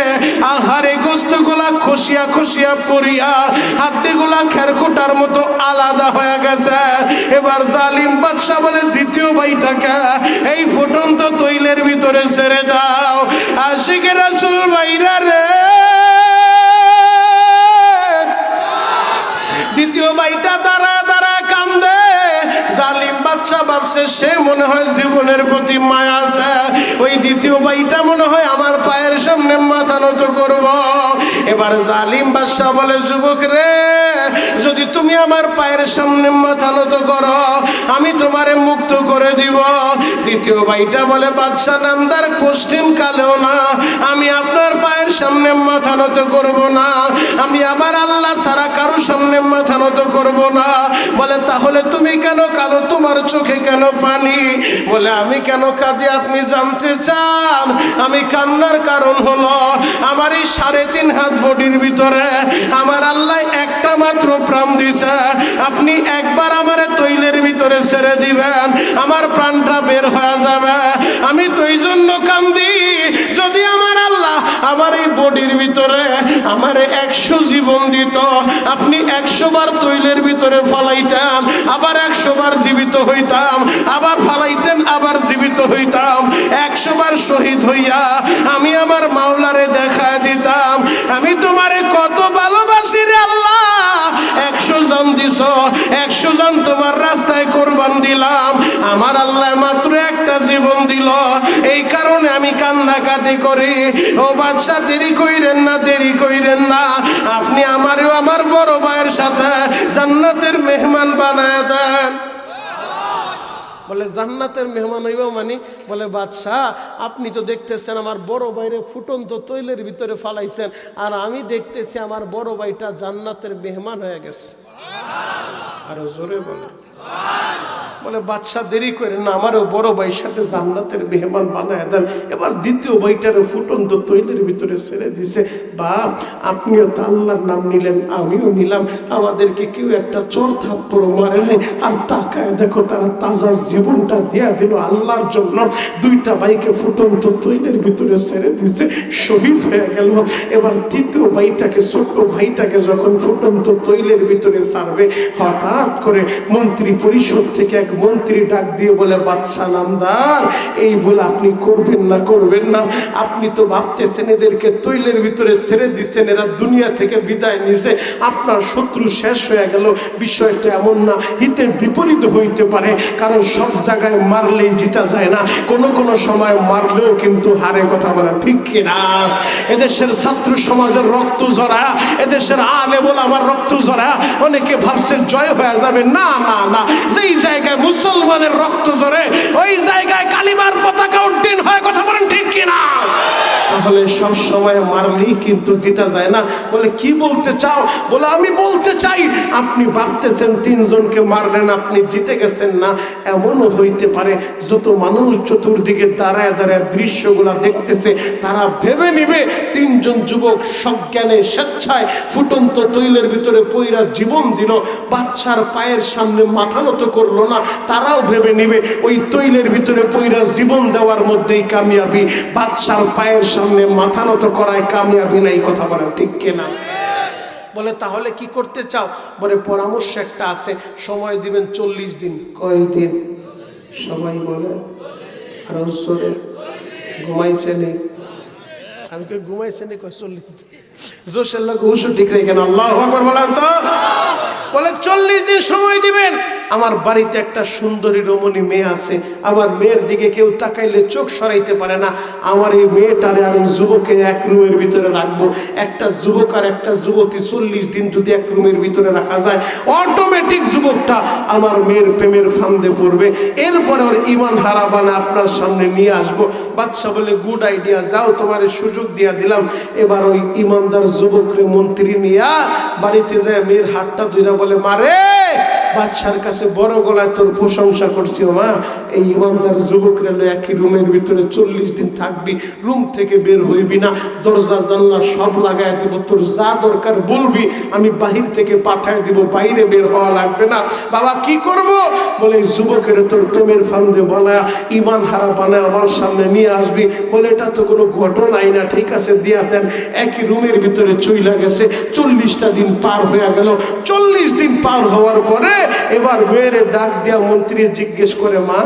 আহারে গোস্তগুলা খসিয়া খসিয়া পড়িয়া হাড্ডিগুলা খেরখুটার মতো আলাদা হয়ে গেছে। এবার জালিম বাদশা বলে, দ্বিতীয় ভাইটাকে এই ফুটন্ত তৈলের ভিতরে ছেড়ে দাও। আশিকে রাসূল ভাইরা রে, দ্বিতীয় ভাইটা দাঁড়ায় দাঁড়ায় কান্দে। জালিম বাদশা ভাবছে সে মনে হয় জীবনের প্রতি মায়া আছে, ওই দ্বিতীয় ভাইটা মনে হয় আমার পায়ের সামনে মাথা নত করব। এবার জালিম বাদশা বলে, যুবক রে, যদি তুমি আমার পায়ের সামনে মাথা নত করো, আমি তোমারে মুক্ত করে দিব। দ্বিতীয় ভাইটা বলে বাদশা নামদার পশ্চিম কালেও না, আমি আপনার পায়ের সামনে মাথা নত করব না, আমি আমার আল্লাহ ছাড়া কারো সামনে মাথা নত করব না। বলে তাহলে তুমি কেন কাঁদো, তোমার চোখে কেন পানি? বলে আমি কেন কাঁদি আপনি জানতে চান? আমি কান্নার কারণ হলো আমার এই 3.5 হাত বডির ভিতরে আমার আল্লাহ একটা মাত্র প্রাণ দিছে। আপনি একবার আমারে তৈলের ভিতরে ছেড়ে দিবেন, আমার প্রাণটা বের হয়ে যাবে। আমি তো এই জন্য কান্দি, যদি আমার আল্লাহ আমার এই বডির ভিতরে আমার 100 জীবন দিত, আপনি 100 বার তৈলের ভিতরে ফালাইতেন, আবার 100 বার জীবিত হইতাম, আবার ফালাইতেন, আবার জীবিত হইতাম, 100 বার শহীদ হইয়া আমি আমার মাওলারে দেখা দিতাম আমি তোমারে কত ভালোবাসি রে আল্লাহ। 100 জন দিছ, 100 জন তোমার রাস্তায় কোরবান দিলাম, আমার আল্লাহ মাত্র একটা জীবন দিল, এই কারণে আমি কান্নাকাটি করি। ও বাদশা দেরি কইরেন না, দেরি কইরেন না, আপনি আমারও আমার বড় ভাইয়ের সাথে জান্নাতের মেহমান বানায় দেন। বলে জান্নাতের মেহমান হইব মানে? বলে বাদশাহ আপনি তো দেখতেছেন আমার বড় ভাইরে ফুটন্ত তৈলের ভিতরে ফালাইছেন, আর আমি দেখতেছি আমার বড় ভাইটা জান্নাতের মেহমান হয়ে গেছে। আরো জোরে বলে। বলে বাদশা দেরি করে না, আমারও বড় ভাইয়ের সাথে জান্নাতের মেহমান বানায় দেন। এবার দ্বিতীয় ভাইটারও ফুটন্ত তৈলের ভিতরে ছেড়ে দিছে। বাপ আপনিও তো আল্লাহর নাম নিলেন, আমিও নিলাম, আমাদেরকে কেউ একটা চোর থাপ্পড় মারে নাই, আর তাকায় দেখো তারা তাজা জীবনটা দেয়া দিল আল্লাহর জন্য। দুইটা ভাইকে ফুটন্ত তৈলের ভিতরে ছেড়ে দিছে, শহীদ হয়ে গেল। এবার তৃতীয় ভাইটাকে, ছোট্ট ভাইটাকে যখন ফুটন্ত তৈলের ভিতরে ছাড়বে, হঠাৎ করে মন্ত্রী পরিষদ থেকে এক মন্ত্রী ডাক দিয়ে বলে বাদশা নামদার এই বলে আপনি করবেন না, করবেন না, আপনি তো ভাবতেছেন এদেরকে তৈলের ভিতরে ছেড়ে দিচ্ছেন, এরা দুনিয়া থেকে বিদায় নিছে, আপনার শত্রু শেষ হয়ে গেল। বিষয়টা এমন না, হিতে বিপরীত হইতে পারে, কারণ সব জায়গায় মারলেই জিতা যায় না, কোনো কোনো সময় মারলেও কিন্তু হারে। কথা বলা ঠিক কিনা? এদেশের ছাত্র সমাজের রক্ত জরা, এদেশের আলেম ওলামার রক্ত জরা, অনেকে ভাবছে জয় হয়ে যাবে। না না না, যেই জায়গায় মুসলমানের রক্ত জরে ওই জায়গায় কালিমার পতাকা উড্ডীন হয়। কথা বলেন ঠিক কিনা? তাহলে সব সময় মারলেই কিন্তু জিতা যায় না। বলে কি বলতে চাও? বলে আমি বলতে চাই আপনি ভাবতেছেন 3 জনকে মারলেন আপনি জিতে গেছেন না, এমনও হইতে পারে যত মানুষ চতুর্দিকে দাঁড়ায় দাঁড়ায় দৃশ্যগুলা দেখতেছে তারা ভেবে নিবে 3 জন যুবক সজ্ঞানে স্বেচ্ছায় ফুটন্ত তৈলের ভিতরে পইরা জীবন দিল, বাচ্চার পায়ের সামনে মাথা নত করলো না, তারাও ভেবে নিবে ওই তৈলের ভিতরে পইরা জীবন দেওয়ার মধ্যেই কামিয়াবি, বাচ্চার পায়ের সামনে মাথা নত করায় কামিয়াবি নাই। কথা বলে ঠিক কিনা? বলে তাহলে কি করতে চাও? বলে পরামর্শ একটা আছে, সময় দিবেন 40 দিন। কয়দিন? সবাই বলে আরো জোরে। ঘুমাইছে নেই? আমি কে ঘুমাইছে নেই? 40 দিন। জোশের লোক হুশু ঠিক রেখে কেন? আল্লাহু আকবার বলেন তো। বলে 40 দিন সময় দিবেন। আমার বাড়িতে একটা সুন্দরী রমণী মেয়ে আছে, আমার মেয়ের দিকে কেউ তাকাইলে চোখ সরাইতে পারে না, আমার এই মেয়েটারে আর এই যুবকে এক রুমের ভিতরে রাখবো। একটা যুবক আর একটা যুবতী 40 দিন যদি এক রুমের ভিতরে রাখা যায়, অটোমেটিক যুবকটা আমার মেয়ের প্রেমের ফান্দে পড়বে, এরপরে ওর ইমান হারাবানা আপনার সামনে নিয়ে আসবো। বাচ্চা বলে গুড আইডিয়া, যাও তোমার সুযোগ দিয়া দিলাম। এবার ওই ইমানদার যুবকরে মন্ত্রী নিয়া বাড়িতে যায়, মেয়ের হাতটা ধইরা বলে মারে, বাচ্চার কাছে বড় গলায় তোর প্রশংসা করছি মা, এই ইমানদার যুবকরা একই রুমের ভিতরে 40 দিন থাকবি, রুম থেকে বের হইবি না, দরজা জানলা সব লাগাই দিব, তোর যা দরকার বলবি আমি বাহির থেকে পাঠায় দিব, বাইরে বের হওয়া লাগবে না। বাবা কি করব? বলে যুবকের তোর প্রেমের ফান্দে বলায়া ইমান হারা বানায় আমার সামনে নিয়ে আসবি। বলে এটা তো কোনো ঘটনাই না, ঠিক আছে দিয়া দেন। একই রুমের ভিতরে চইলা গেছে, 40টা দিন পার হয়ে গেল। 40 দিন পার হওয়ার পরে এবার মেয়ের ডাক দিয়া মন্ত্রী জিজ্ঞেস করে, মা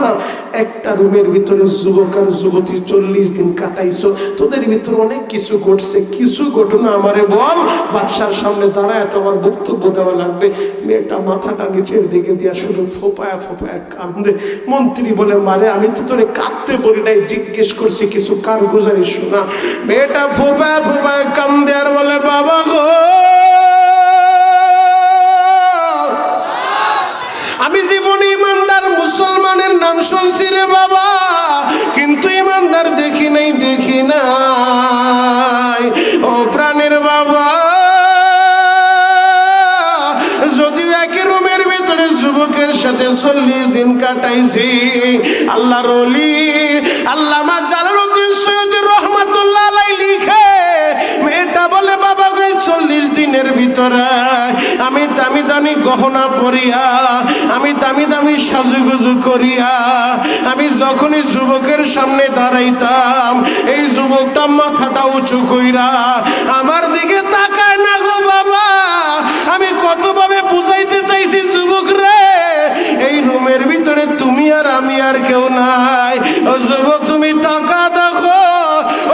একটা রুমের ভিতরে যুবক আর যুবতী 40 দিন কাটাইছো, তোদের ভিতরে অনেক কিছু ঘটছে, কিছু ঘটনা আমারে বল, বাদশার সামনে দাঁড়ায় তোমার বক্তব্য দেওয়া লাগবে। মেয়েটা মাথাটা নিচের দিকে দিয়া শুরু ফোপায়া ফোপায়া কান্দে। মন্ত্রী বলে মারে আমি তো তোরে কাঁদতে বলি নাই, জিজ্ঞেস করছি কিছু কারগুজারি শোনা। মেয়েটা ফোপায়া ফোপায়া কান্দে আর বলে বাবা গো, আমি জীবনে ইমানদার মুসলমানের নাম শুনছি রে বাবা, দেখি নাই। ও প্রাণের বাবা, যদিও একই রুমের ভিতরে যুবকের সাথে 40 দিন কাটাইছি, আল্লাহর ওলি আল্লামা জালালউদ্দিন সৈয়দী রহমাতুল্লাহ আলাইহি লিখে, মেয়েটা বলে বাবা গো 40 দিনের ভিতরে আমি দামি দামি গহনা পরিয়া, আমি দামি দামি সাজুগুজু করিয়া, আমি যখনই যুবকের সামনে দাঁড়াইতাম, এই যুবকটা মাথাটা উঁচু কইরা আমার দিকে তাকায় না গো বাবা। আমি কতভাবে বুঝাইতে চাইছি যুবক রে, এই রুমের ভিতরে তুমি আর আমি আর কেউ নাই। ও যুবক তুমি তাকা দেখো,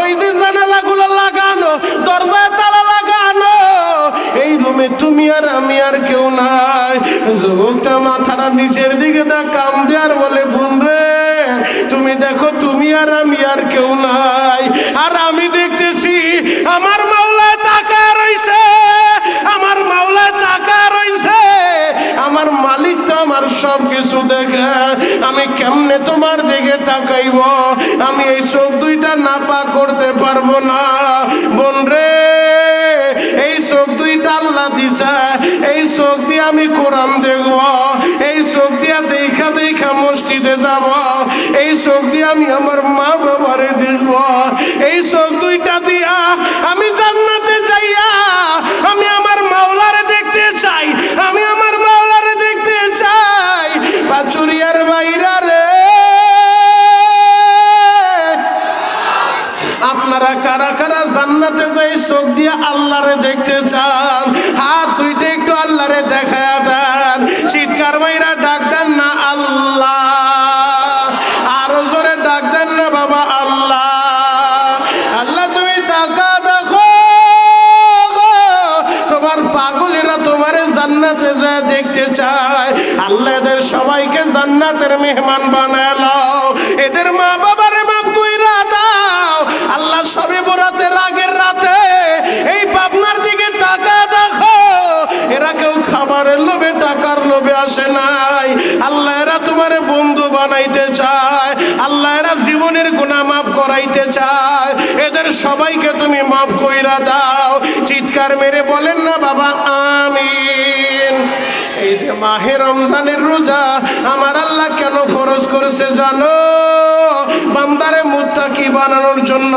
ওই যে জানালাগুলো লাগানো, দরজায় তালা লাগানো, এই রুমে তুমি আর আমি আর কেউ নাই। যুবকটা মাথাটা নিচের দিকে দা কাম দেয়ার বলে বোন রে তুমি দেখো তুমি আর আমি আর কেউ নাই। আর আমি দেখতেছি আমার মাওলা তাকায় রইছে, আমার মাওলা তাকায় রইছে, আমার মালিক তো আমার সব কিছু দেখে। আমি কেমনে তোমার দিকে তাকাইব? আমি এই চোখ দুইটা নাপা করতে পারবো না বোন রে। এই চোখ দুইটা আল্লাহ দিছে, এই চোখ দিয়ে আমি কোরআন দেখব, এই চোখ দিয়া দেখা দেখা মসজিদে যাব, এই চোখ দিয়ে আমি আমার মা বাবারে দেখব, এই চোখ দুইটা দিয়া আমি জান্নাতে যাইয়া আমি আমার মাওলারে দেখতে চাই, আমি আমার মাওলারে দেখতে চাই। পাচুরিয়ার বাইরা রে, আপনারা কারা কারা জান্নাতে যাই চোখ দিয়ে আল্লাহরে দেখতে চান? হাত দুইটা একটু আল্লাহরে দেখায়া দেন, চিৎকার মাইরা ডাক দেন না আল্লাহ, আরো জোরে ডাক দেন না বাবা আল্লাহ। আল্লাহ তুমি তাকা দেখো, তোমার পাগলেরা তোমারে জান্নাতে যায় দেখতে চায়। আল্লাহ এদের সবাইকে জান্নাতের মেহমান বানায় লও, এদের মা বাবারে মাফ কইরা দাও। আল্লাহ সবে বরাতে রাগের রাতে এই পাবনার দিকে তাকা দেখো, এরা কেউ খাবারের লোভে টাকার লোভে আসে নাই। আল্লাহ এরা তোমারে বন্ধু বানাইতে চায়, আল্লাহ এরা জীবনের গুনাহ মাফ করাইতে চায়। এদের সবাইকে তুমি মাফ কইরা দাও। চিৎকার মেরে বলেন না বাবা আমিন। এই যে মাহে রমজানের রোজা আমার আল্লাহ কেন ফরজ করেছে জানো? বান্দারে মুত্তাকি বানানোর জন্য।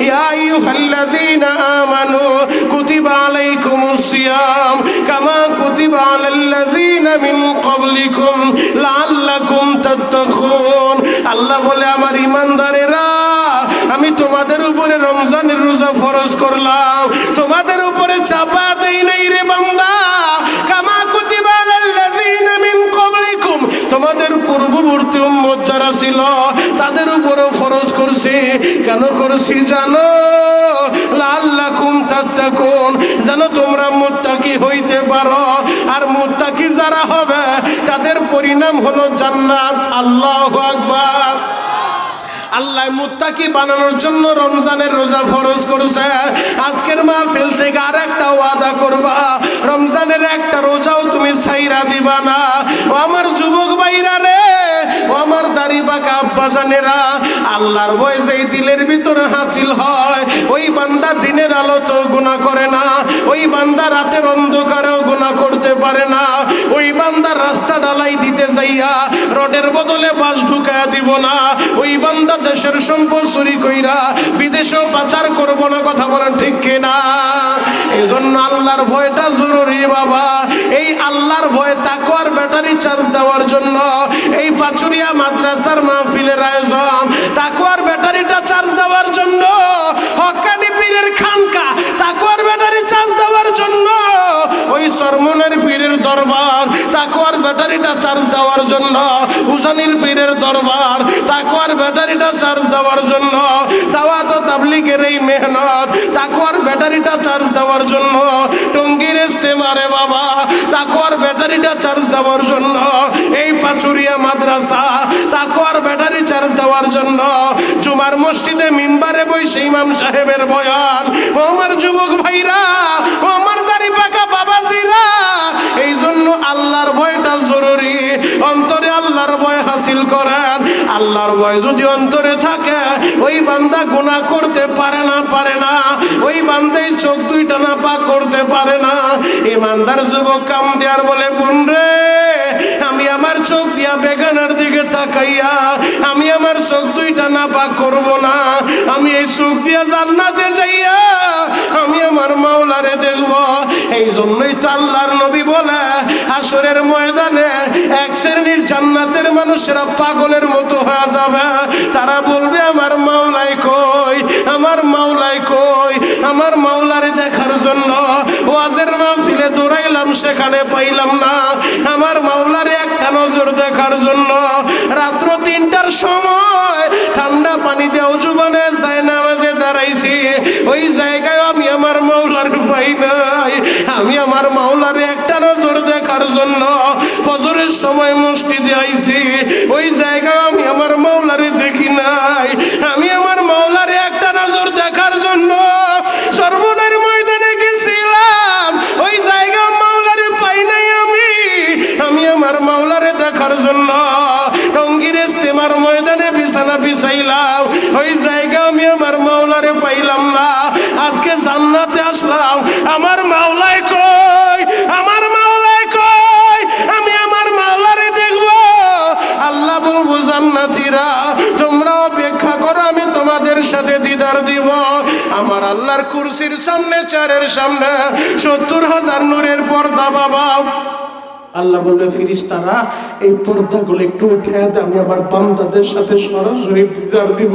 ইয়া আইয়ুহাল্লাযীনা আমানু কুতিবা আলাইকুমুস সিয়াম কামা কুতিবা আলাল্লাযীনা মিন ক্বাবলিকুম লাআল্লাকুম তাত্তাকুন। আল্লাহ বলে আমার ঈমানদারেরা, আমি তোমাদের উপরে রমজানের রোজা ফরজ করলাম, তোমাদের উপরে চাপা দেই নাই রে বান্দা। কামা কুতিবা আলাল্লাযীনা মিন ক্বাবলিকুম, তোমাদের পূর্ববর্তী উম্মত যারা ছিল তাদের উপরেও ফরজ করছি। কেন করছি জানো? লাআল্লাকুম তাত্তাকুন, যেন তোমরা মুত্তাকি হইতে পারো। আর মুত্তাকি যারা হবে তাদের পরিণাম হলো জান্নাত। আল্লাহু আকবার। আল্লাহ মুত্তাকি বানানোর জন্য রমজানের রোজা ফরজ করছে। আজকের মাহফিল থেকে আর একটা ওয়াদা করবা, রমজানের একটা রোজাও তুমি ছাইরা দিবা না। ও আমার যুবক ভাইরা রে, ও আমার দাড়ি পাকা আব্বাজানেরা, আল্লাহর ভয় যেই দিলের ভিতরে হাসিল হয়, ওই বান্দা দিনের আলো তো গুনাহ করে না, ওই বান্দা রাতের অন্ধকারেও গুনাহ করতে পারে না, ওই বান্দা রাস্তা ঢালাই দিতে যাইয়া রোডের বদলে বাস ঢুকায়া দিব না, ওই বান্দা দেশের সম্পদ চুরি কইরা বিদেশেও পাচার করব না। কথা বলেন ঠিক কিনা? এই জন্য আল্লাহর ভয়টা জরুরি বাবা। এই আল্লাহর ভয় তাকওয়ার ব্যাটারি চার্জ দেওয়ার জন্য এই পাচুরিয়া মাদ্রাসার মাহফিলের আয়োজন। তাকওয়ার ব্যাটারিটা চার্জ দেওয়ার জন্য হক্কানি পীরের খানকা, তাকওয়ার ব্যাটারি চার্জ দেওয়ার জন্য ওই সরমনের পীরের দরবার, তাকওয়ার ব্যাটারিটা চার্জ দেওয়ার জন্য উজানির পীরের দরবার, তাকওয়ার ব্যাটারিটা চার্জ দেওয়ার জন্য দাওয়াত ও তাবলীগের এই মেহনত, তাকওয়ার ব্যাটারিটা চার্জ দেওয়ার জন্য টঙ্গীর ইস্তেমারে বাবা, তাকওয়ার ব্যাটারিটা চার্জ দেওয়ার জন্য এই পাচুরিয়া মাদ্রাসা, তাকওয়ার ব্যাটারি চার্জ দেওয়ার জন্য জুমার মসজিদে মিম্বারে বসে ইমাম সাহেবের বয়ান। ও আমার যুবক ভাইরা, ও আমার দাড়ি পাকা বাবাজিরা, এই জন্য আল্লাহর ভয়টা জরুরি। অন্তরে আল্লাহর ভয় হাসিল করেন। আল্লাহর ভয় যদি অন্তরে থাকে ওই বান্দা গুনাহ করতে পারে না ওই বান্দাই চোখ দুইটা না পাক করতে পারে না। ইমানদার যুবক কাম দেয়ার বলে, বোন রে, আমি আমার চোখ দিয়া বেগানার দিকে তাকাইয়া আমি আমার চোখ দুইটা না পাক করব না। আমি এই চোখ দিয়া জান্নাতে যাইয়া আমি আমার মাওলারে দেখব। এই জন্যই তো আল্লাহর নবী বলে, হাসরের ময়দানে এক শ্রেণীর জান্নাতের মানুষেরা পাগলের মতো হয়ে যাবে। তারা বলবে, আমার মাওলাই কই, আমার মাওলাই কই। আমার মাওলারে দেখার জন্য ওয়াজের মাহফিলে দৌড়াইলাম, সেখানে পাইলাম না। আমার মাওলারে একটা নজর দেখার জন্য রাত্র 3টার সময় ঠান্ডা পানি দিয়ে ওযু বানায় জায়নামাজে দাঁড়াইছি, ওই জায়গায় আমি আমার মাওলার পাই নাই। আমি আমার মাওলারে একটা নজর দেখার জন্য ফজরের সময় মসজিদে আইছি, ওই জায়গায় আমি আমার মাওলারে দেখি নাই। আমি আমার মাওলারে একটা নজর দেখার জন্য সর্বনের ময়দানে গেছিলাম, ওই জায়গায় মাওলারে পাই নাই। আমি আমার মাওলারে দেখার জন্য টঙ্গীর ইস্তেমার ময়দানে বিছানা বিছাইলাম, ওই জায়গা আমি আমার মাওলারে পাইলাম না। আজকে জান্নাতে আসলাম, আমার মাওলাই কই, আমার মাওলাই কই। আমি আমার মাওলারে দেখব। আল্লাহ বলবো, জান্নাতীরা তোমরা অপেক্ষা করো, আমি তোমাদের সাথে দিদার দিব। আমার আল্লাহর কুরসির সামনে, চারের সামনে 70,000 নূরের পর্দা বাবা। আল্লাহ বলবে, ফেরেশতারা এই পর্দাগুলো একটু উঠে দে, আমি আমার বান্দাদের সাথে সরাসরি দিদার দিব।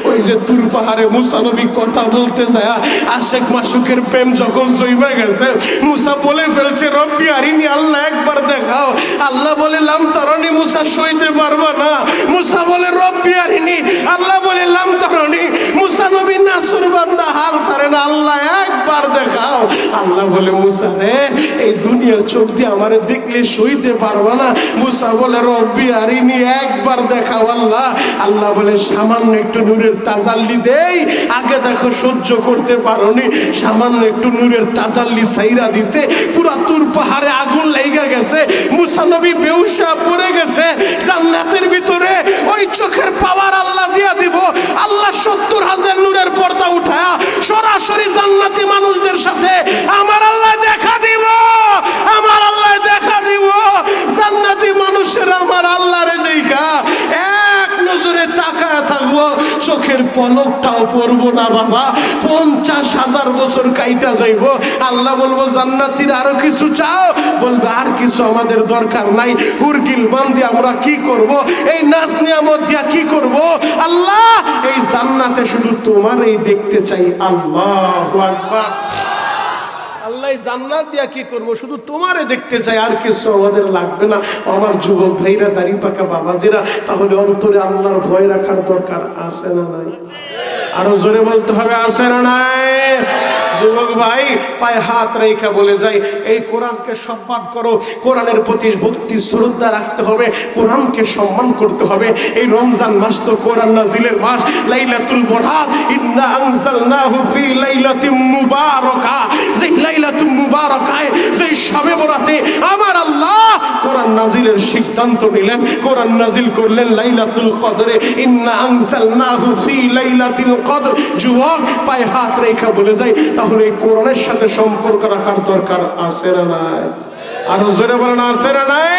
ওই যে তুর পাহাড়ে মুসা নবী কথা বলতে যায়, আশেক মাসুকের প্রেম যখন জইমা গেছে, মুসা বলে ফেলছে, রব্বি আরিনি, আল্লাহ একবার দেখাও। আল্লাহ বলে, লাম তারানি, মুসা সইতে পারবা না। মুসা বলে, রব্বি আরিনি, আল্লাহ বলে, লাম তারানি। মুসা নবী নাসুর বান্দা হাল ছাড়ে না, আল্লাহ একবার দেখাও। আল্লাহ বলে, মুসা রে, এই দুনিয়ার চোখ দিয়ে আমারে দেখলে সইতে পারবা না। মুসা বলে, রব্বি আরিনি, একবার দেখাও আল্লাহ। আল্লাহ বলে, সামান্য একটু নূরের তাজাল্লি দেই, আগে দেখো সহ্য করতে পারোনি, সামান্য একটু নূরের তাজাল্লি ছাইরা দিছে, পুরা তুর পাহাড়ে আগুন লেগে গেছে, মুসা নবী বেহুশ হয়ে পড়ে গেছে। জান্নাতের ভিতরে ওই চোখের পাওয়ার আল্লাহ দিয়া দিব। আল্লাহ 70,000 নূরের পর্দা উঠায়া সরাসরি জান্নাতি মানুষদের সাথে আমার আল্লাহ দেখা দিব, আমার আল্লাহ দেখা দিব। জান্নাতি মানুষেরা আমার আল্লাহরে দেখা এক নজরে তাকায় থাকবো, চোখের পলকটাও পড়বো না বাবা। 50,000 বছর কাইটা যাইব। আল্লাহ বলবো, জান্নাতীর আরো কিছু চাও? বলবে, আর কিছু আমাদের দরকার নাই। হুরগিল বান্ধি আমরা কি করব? এই নাচ নিয়ামত দিয়া কি করব? আল্লাহ, এই জান্নাতে শুধু তোমারই দেখতে চাই। আল্লাহু আকবার। আল্লাহ জান্নাত দিয়া কি করব? শুধু তোমারে দেখতে চাই, আর কিছু আমাদের লাগবে না। আমার যুবক ভাইরা, দাড়ি পাকা বাবাজিরা, তাহলে অন্তরে আল্লাহর ভয় রাখার দরকার আছে না নাই? আরো জোরে বলতে হবে, আছে না নাই? যুবক ভাই, পায়ে হাত রেখে বলে যাই, এই কোরআনকে সম্মান করো, কোরআনের প্রতি ভক্তি শ্রদ্ধা রাখতে হবে, কোরআনকে সম্মান করতে হবে। এই রমজান মাস তো কোরআন নাজিলের মাস, লাইলাতুল বরাত, ইন্না আনজালনাহু ফি লাইলাতিন মুবারাকা। যেই লাইলাতুল মুবারাকায়, যেই শবে বরাতে আমার আল্লাহ কোরআন নাজিলের সিদ্ধান্ত নিলেন, কোরআন নাজিল করলেন লাইলাতুল কদরে, ইন্না আনজালনাহু ফি লাইলাতিল কদর। যুবক, পায়ে হাত রেখে বলে যাই, তাহলে এই কোরআনের সাথে সম্পর্ক রাখার দরকার আছে না নাই? আরো জোরে বলেন, আছে না নাই?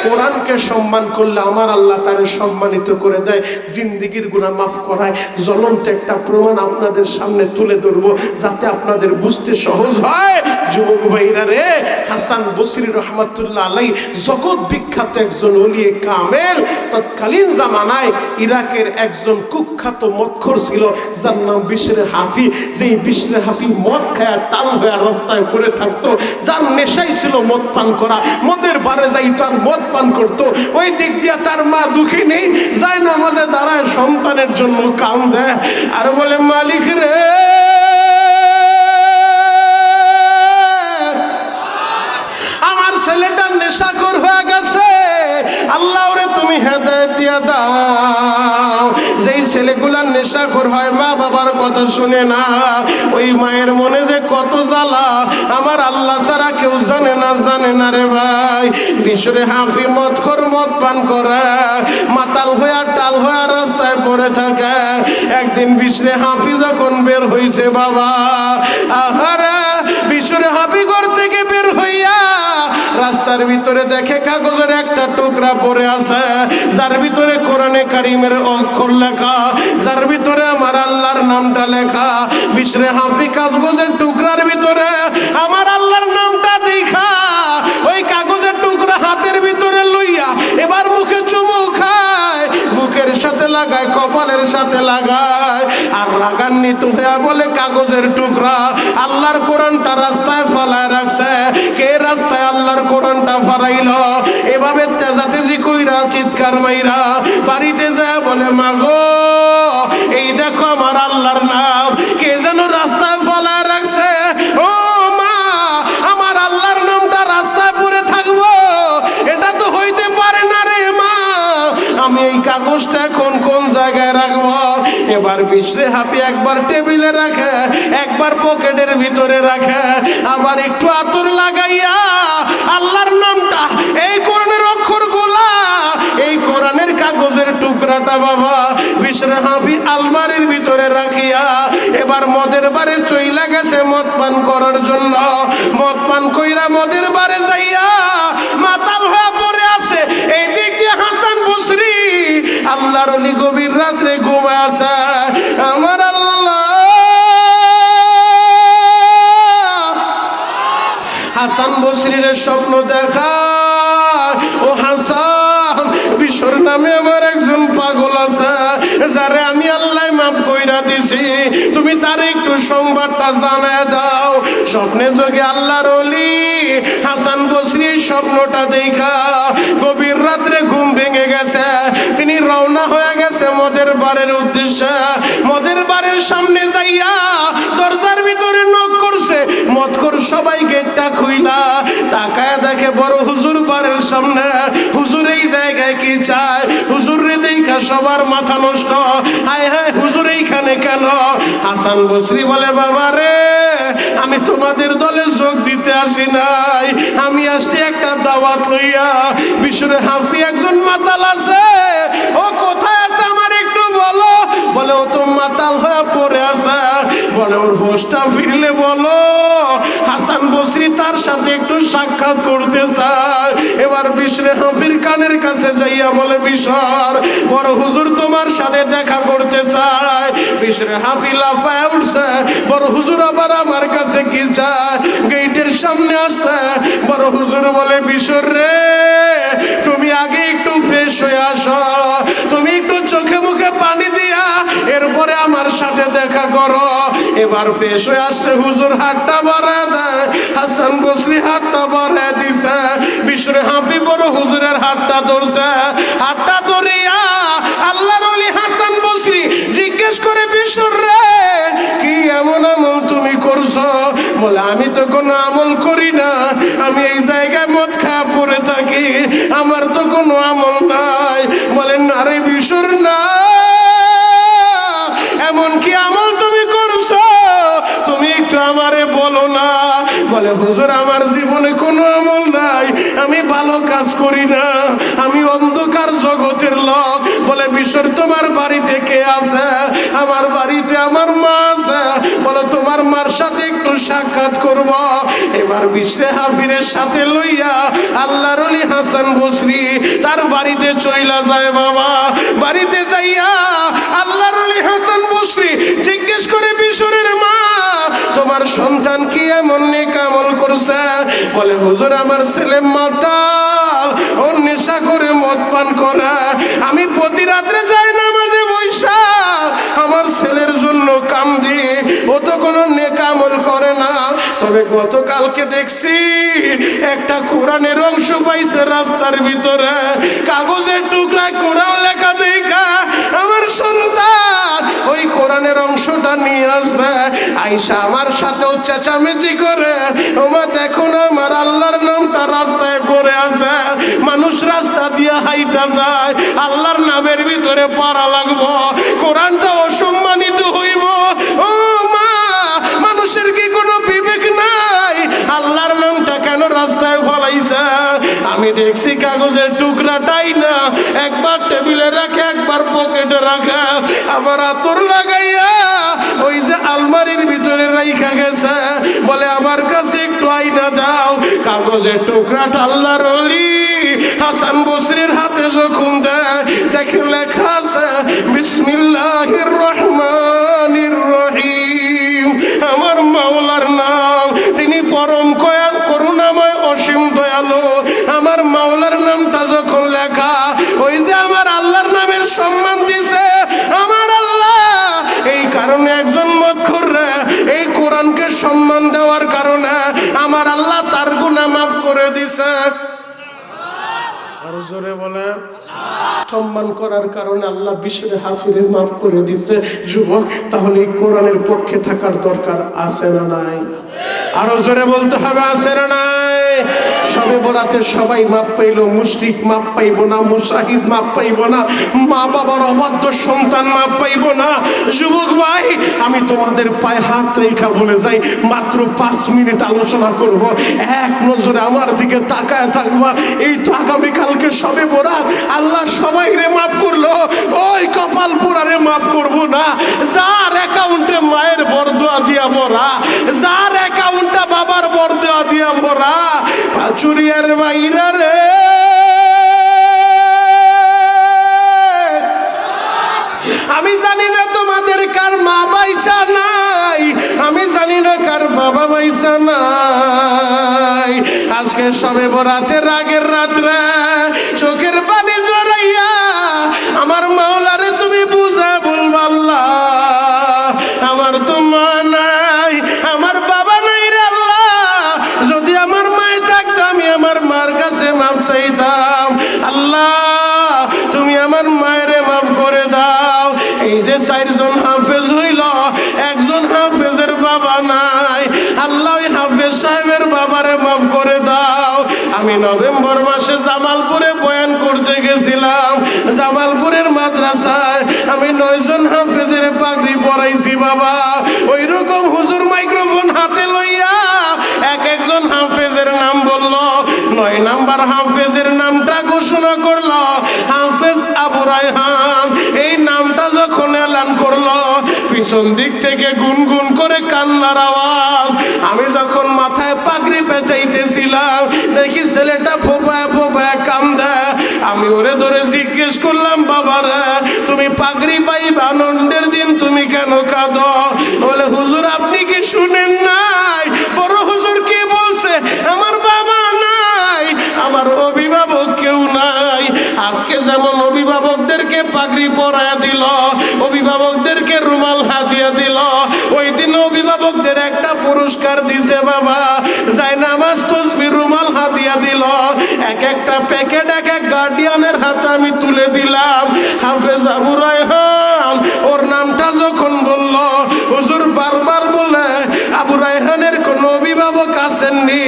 কোরআনকে সম্মান করলে আমার আল্লাহ তারে সম্মানিত করে দেয়, জিন্দেগির গুনাহ মাফ করায়। জ্বলন্ত একটা প্রমাণ আপনাদের সামনে তুলে ধরবো, যাতে আপনাদের বুঝতে সহজ হয়। যুবক ভাইরা রে, হাসান বসরি রহমাতুল্লাহ আলাইহি জগৎ বিখ্যাত একজন ওলিয়ে কামেল। তৎকালীন জামানায় ইরাকের একজন কুখ্যাত মদখোর ছিল, যার নাম বিশরে হাফি। যেই বিশরে হাফি মদ খায়া টাল হয়ে রাস্তায় পড়ে থাকতো, যার নেশাই ছিল মদ পান করা। মদের বারে যাই তার মদ পান করতো। ওই দিক দিয়ে তার মা দুঃখী নেই, যায় নামাজে দাঁড়ায় সন্তানের জন্য কাম দেয়, আর বলে, মালিক রে, আমার ছেলেটা নেশাখোর হয়ে গেছে, আল্লাহ রে তুমি হেদায়েত দিয়া দাও। যেই ছেলেগুলা নেশাখোর হয়, মা বাবার কথা শুনে না। ওই মায়ের মনে যে কত জ্বালা আমার আল্লাহ ছাড়া কেউ জানে না রে ভাই। বিশরে হাফি মদখোর, মদ পান করে মাতাল হয়ে টাল হয়ে রাস্তায় পড়ে থাকে। একদিন বিশরে হাফি যখন বের হইছে বাবা, আহারা বিশরে হাফি ঘর থেকে বের হইয়া রাস্তার ভিতরে দেখে কাগজের একটা টুকরা পড়ে আছে, যার ভিতরে কোরআনে কারিমের অক্ষর লেখা, যার ভিতরে আমার আল্লাহর নামটা লেখা। বিশরে হাফি কাগজের টুকরার ভিতরে আমার আল্লাহর নামটা দেখা ওই কাগজের টুকরা হাতের ভিতরে লইয়া এবার মুখে চুমু খায়, বুকের সাথে লাগায়, কপালের সাথে লাগায়, আর রাগান্বিত হইয়া বলে কাগজের টুকরা আল্লাহর কোরআনটা রাস্তায় ফালায় রাখছে। কে রাস্তায় আল্লাহর কোরআনটা ফারাইল? এভাবে তেজাতেজি কইরা চিৎকার মাইরা বাড়িতে যায় বলে, মাগো এই দেখো আমার আল্লাহর নাম কে যেন রাস্তায় ফালায় রাখছে। ও মা, আমার আল্লাহর নামটা রাস্তায় পড়ে থাকবো এটা তো হইতে পারে না রে মা, আমি এই কাগজটা এখন কোন জায়গায় রাখবো? এবার বিশরে হাফি একবার টেবিলে রাখে, একবার পকেটের ভিতরে রাখে, আবার একটু আতর লাগাইয়া আল্লাহর নামটা এই কোরআনের অক্ষরগুলা এই কোরআনের কাগজের টুকরাটা বাবা বিশরে হাফি আলমারির ভিতরে রাখিয়া এবার মদের বারে চইলা গেছে মদ পান করার জন্য। মদ পান কইরা মদের বারে যাইয়া মাতাল হয়ে পড়ে আছে। এই দিক দিয়ে হাসান বসরি আল্লাহর ওলি গভীর রাত্রে ঘুমায় আছে। আমার আল্লাহ হাসান বসরির স্বপ্ন দেখা, ও হাসান বিশর নামে আমার একজন পাগল আছে যারে আমি আল্লাহ মাফ কইরা দিছি, তুমি তার একটু সংবাদটা জানায় দাও। স্বপ্নে যোগে আল্লাহর ওলি হাসান বসরি স্বপ্নটা দেখা গভীর রাত্রে ঘুম ভেঙে গেছে। তিনি রওনা হয়ে গেছে মদের বারের উদ্দেশ্যে। মদের বারের সামনে যাইয়া দরজার ভিতরে নক করছে। মদখোর সবাই গেটটা খুইলা তাকায় দেখে বড় হুজুর বারের সামনে। হুজুর এই জায়গায় কি চায়? হুজুর রে দেখা সবার মাথা নষ্ট। হায় হায়, হুজুর এইখানে কেন? হাসান বসরি বলে, বাবা রে আমি তোমাদের দলে যোগ দিতে আসি নাই, আমি আসছি একটা দাওয়াত লইয়া। বিশরে হাফি একজন মাতাল আছে, ও কোথায় আছে আমার একটু বলো। বলে ও তো মাতাল হয়ে পড়ে আছে, বলে ওর হোশটা ফিরলে বলো। হাসান বসরি তার সাথে একটু সাক্ষাৎ করতে চায়। এবার বিশরে হাফির কানের কাছে যাইয়া বলে, বিশর বড় হুজুর তোমার সাথে দেখা করতে চায়। বিশরে হাফি লাফায় উঠছে, বড় হুজুর আবার আমার কাছে কি চায়? গেটের সামনে আসছে। বড় হুজুর বলে, বিশর রে তুমি আগে একটু ফ্রেশ হয়ে আসো, তুমি একটু চোখে মুখে পানি দিয়া এরপরে আমার সাথে দেখা করো। এবার ফ্রেশ হয়ে আসছে, হুজুর হাতটা বাড়ায় দেয়। হাসান বসরি হাতটা বাড়ায় দিছে। বিশরে হাফি বড় হুজুরের হাতটা ধরছে। হাতটা ধরিয়া আল্লাহর ওলি হাসান বসরি জিজ্ঞেস করে, বিশর রে কি এমন আমল তুমি করছো? বলে, আমি তো কোনো আমল করি না, আমি এই জায়গায় মদ খাওয়া পড়ে থাকি, আমার তো কোনো আমল নাই। বলেন, আরে বিশর না, এমন কি আমল তুমি করছো? তুমি একটু আমারে বলো না। বলে, হুজুর আমার জীবনে কোনো আমল নাই, আমি ভালো কাজ করি না, আমি অন্ধকার জগতের লোক। বলে, বিশর তোমার বাড়িতে কে আছে? আমার বাড়িতে আমার মা আছে। বলে, তোমার মার সাথে একটু সাক্ষাৎ করব। এবার বিশরে হাফিরের সাথে লইয়া আল্লাহর ওলি হাসান বসরি তার বাড়িতে চইলা যায়। বাবা বাড়িতে যাইয়া আল্লাহর ওলি হাসান বসরি জিজ্ঞেস করে, বিশরের মা তোমার সন্তান কি এমন নেক আমল করছে? বলে, হুজুর আমার ছেলে মাতাল, ও নেশা করে মদ পান করে, আমি প্রতি রাত্রে যাই নামাজে বৈশা আমার ছেলের জন্য কান্দি, ও তো কোনো নেক আমল করে না। তবে গতকালকে দেখছি একটা কোরআনের অংশ পাইছে রাস্তার ভিতরে, কাগজের টুকরায় কোরআন লেখা দেখা আমার সন্তান ওই কোরআনের অংশটা নিয়ে আসছে। আইসা আমার সাথেও চেঁচামেচি করে, ওমা দেখো না আমার আল্লাহর নামটা রাস্তায় পড়ে আছে, মানুষরা রাস্তা দিয়ে হাইটা যায়, আল্লাহর নামের ভিতরে পারা লাগবো, কোরআনটা অসম্মানিত হইব। ও মা, মানুষের কি কোনো বিবেক নাই? আল্লাহর নামটা কেন রাস্তায় ফলাইছে? আমি দেখছি কাগজের টুকরাটাই না একবার টেবিলে রাখে, একবার পকেটে রাখা, আবার আতর লাগাইয়া ওই যে আলমারির ভিতরে রাইখা গেছে। বলে আমার কাছে একটু আইনা দাও। কাগজের টুকরাটা আল্লাহর ওলি হাসান বসরির হাতে যখন দেয়, দেখে লেখা আছে বিসমিল্লাহির রহমানির রহিম। আমার মাওলার নাম, তিনি পরম করুণাময় অসীম দয়ালু। আমার মাওলার নামটা যখন লেখা, ওই যে আমার আল্লাহর নামের সম্মান দিছে আমার আল্লাহ। এই কারণে একজন মদখুররা এই কোরআনকে সম্মান দেওয়ার কারণে আমার আল্লাহ তার গুনাহ মাফ করে দিছে। আর জোরে বলে, সম্মান করার কারণে আল্লাহ বিশ্বের হাফিরে মাফ করে দিছে। যুবক, তাহলে এই কোরআনের পক্ষে থাকার দরকার আছে না নাই? আরো জোরে বলতে হবে, আছে না নাই? সবে বরাতে সবাই মাপ পাইল, মুশরিক মাপ পাইব না, মুশাহিদ মাপ পাইব না, মা বাবার অবাধ্য সন্তান মাপ পাইব না। যুবক ভাই, আমি তোমাদের পায়ে হাত রেখা বলে যাই, মাত্র 5 মিনিট আলোচনা করব। এক নজরে আমার দিকে তাকায় থাকবা। এই তো আগামীকালকে সবে বরাত, আল্লাহ সবাই রে মাফ করলো, ওই কপাল পোড়ারে মাফ করব না। যার অ্যাকাউন্টে মায়ের বরদোয়া দিয়া ভরা, যার অ্যাকাউন্টটা বাবার বরদোয়া দিয়া ভরা, পাচুরিয়ার বাইরা রে, আমি জানি না তোমাদের কার মা বাইসা নাই, আমি জানি না কার বাবা বাইসা নাই। আজকে সবে বরাতের আগের রাত্রে চোখের পানি জড়াইয়া আমার মাওলারে তুমি বুঝা বলবা, আল্লাহ আমার তো মা নাই, আমার বাবা নাই রে আল্লাহ। যদি আমার মায় থাকতো আমি আমার মার কাছে মাপ চাইতাম। আল্লাহ তুমি আমার মায়েরে মাফ করে দাও। এই যে 4 জন হাফেজ হইল, একজন হাফেজের বাবা নাই, আল্লাহ ওই হাফেজ সাহেবের বাবারে মাফ করে দাও। আমি নভেম্বর মাসে জামালপুরে বয়ান করতে গেছিলাম, জামালপুরের মাদ্রাসায় আমি 9 জন হাফেজের পাগড়ি পরাইছি বাবা। ওই রকম হুজুর মাইক্রোফোন হাতে লইয়া এক একজন হাফেজের নাম বলল। 9 নাম্বার হাফেজের নামটা ঘোষণা করলো হাফেজ আবু রায়হান। এই নামটা যখন এলান করলো, পিছন দিক থেকে গুনগুন করে কান্নার আওয়াজ। আমি যখন মাথায় পাগড়ি পেঁচাইতেছিলাম, দেখি ছেলেটা ফোপায় ফোপায় কান্দে। আমি ওরে ধরে জিজ্ঞেস করলাম, বাবারে তুমি পাগড়ি পাইবা আনন্দের দিন, তুমি কেন কাঁদো? বলে হুজুর আপনি কি শুনেন নাই? বড় হুজুর কি বলছে? আমার বাবা নাই, আমার অভিভাবক কেউ নাই। আজকে যেমন অভিভাবকদেরকে পাগড়ি পরায়া দিল, অভিভাবকদেরকে রুমাল হাতিয়া দিল, ওই দিন অভিভাবকদের একটা পুরস্কার দিছে বাবা। যাই নামাজ তসবিহ রুমাল হাতিয়া দিল, এক একটা প্যাকেট এক এক গার্ডিয়ানের হাতে আমি তুলে দিলাম। হাফেজ আবু রায়হান ওর নামটা যখন বলল, হুজুর বারবার বলে আবু রায়হানের কোনো অভিভাবক আসেননি,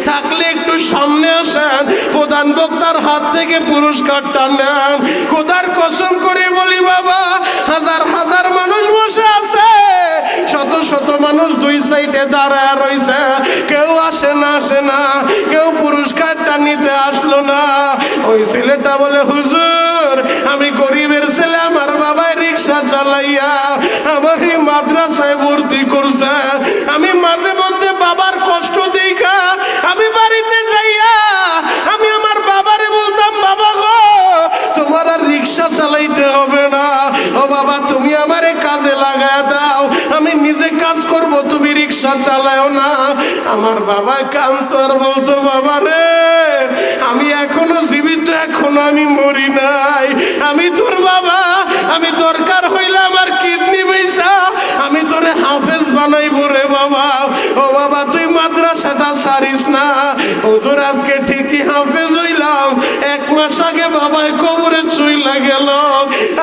থাকলে একটু সামনে আসেন, প্রধান বক্তার হাত থেকে পুরস্কারটা নেন। খোদার কসম করে বলি বাবা, হাজার হাজার মানুষ বসে আছে, শত শত মানুষ দুই সাইডে দাঁড়ায় রইছে, কেউ আসে না, কেউ পুরস্কারটা নিতে আসলো না। ওই ছেলেটা বলে, হুজুর আমি গরিবের ছেলে, আমার বাবাই রিক্সা চালাইয়া আমার এই মাদ্রাসায় ভর্তি করছে। আমি মাঝে মধ্যে বাবার কষ্ট দেখা আমি বাড়িতে যাইয়া আমি আমার বাবারে বলতাম, বাবা গো তোমার আর রিক্সা চালাইতে হবে না, ও বাবা তুমি আমারে কাজে লাগায় দাও, আমি নিজে কাজ করব, তুমি রিক্সা চালাও না। আমার বাবা কান্ত আর বলতো, বাবা রে আমি এখনো জীবিত, এখনো আমি মরি নাই, আমি তোর বাবা, আমি দরকার হইলে আমার কিডনি বেচা আমি তোরে হাফেজ বানাইবো রে বাবা। ও বাবা তুই মাদ্রাসাটা ছাড়িস না। হুজুর আজকে ঠিকই হাফেজ হইলাম, 1 মাস আগে বাবাই কবরে চইলা গেল,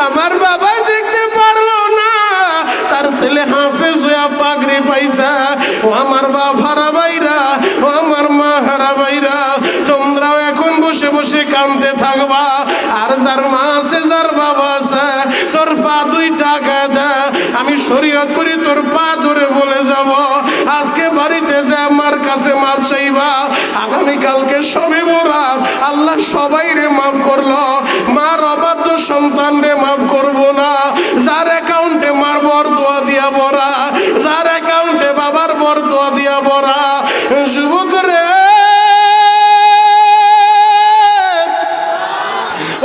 আমার বাবাই দেখতে পারলো না তার ছেলে হাফেজ হইয়া পাগড়ি পাইছা। ও আমার বাপ হারা বাইরা, ও আমার মা হারা বাইরা, তোমরাও এখন বসে বসে কাঁদতে থাকো। করবা। আর যার মা আছে, যার বাবা আছে, তোর পা দুইটা গাদা আমি শরীয়তপুরি তোর পা ধরে বলে যাব, আজকে বাড়িতে যে আমার কাছে মাপ চাইবা। আগামীকালকে শবে বরাত, আল্লাহ সবাই রে মাফ করলো, মার অবাধ্য সন্তান রে মাফ করবো না। যার অ্যাকাউন্টে মার বর দোয়া দিয়া ভরা, যার অ্যাকাউন্টে বাবার বর দোয়া দিয়া ভরা। যুবক রে,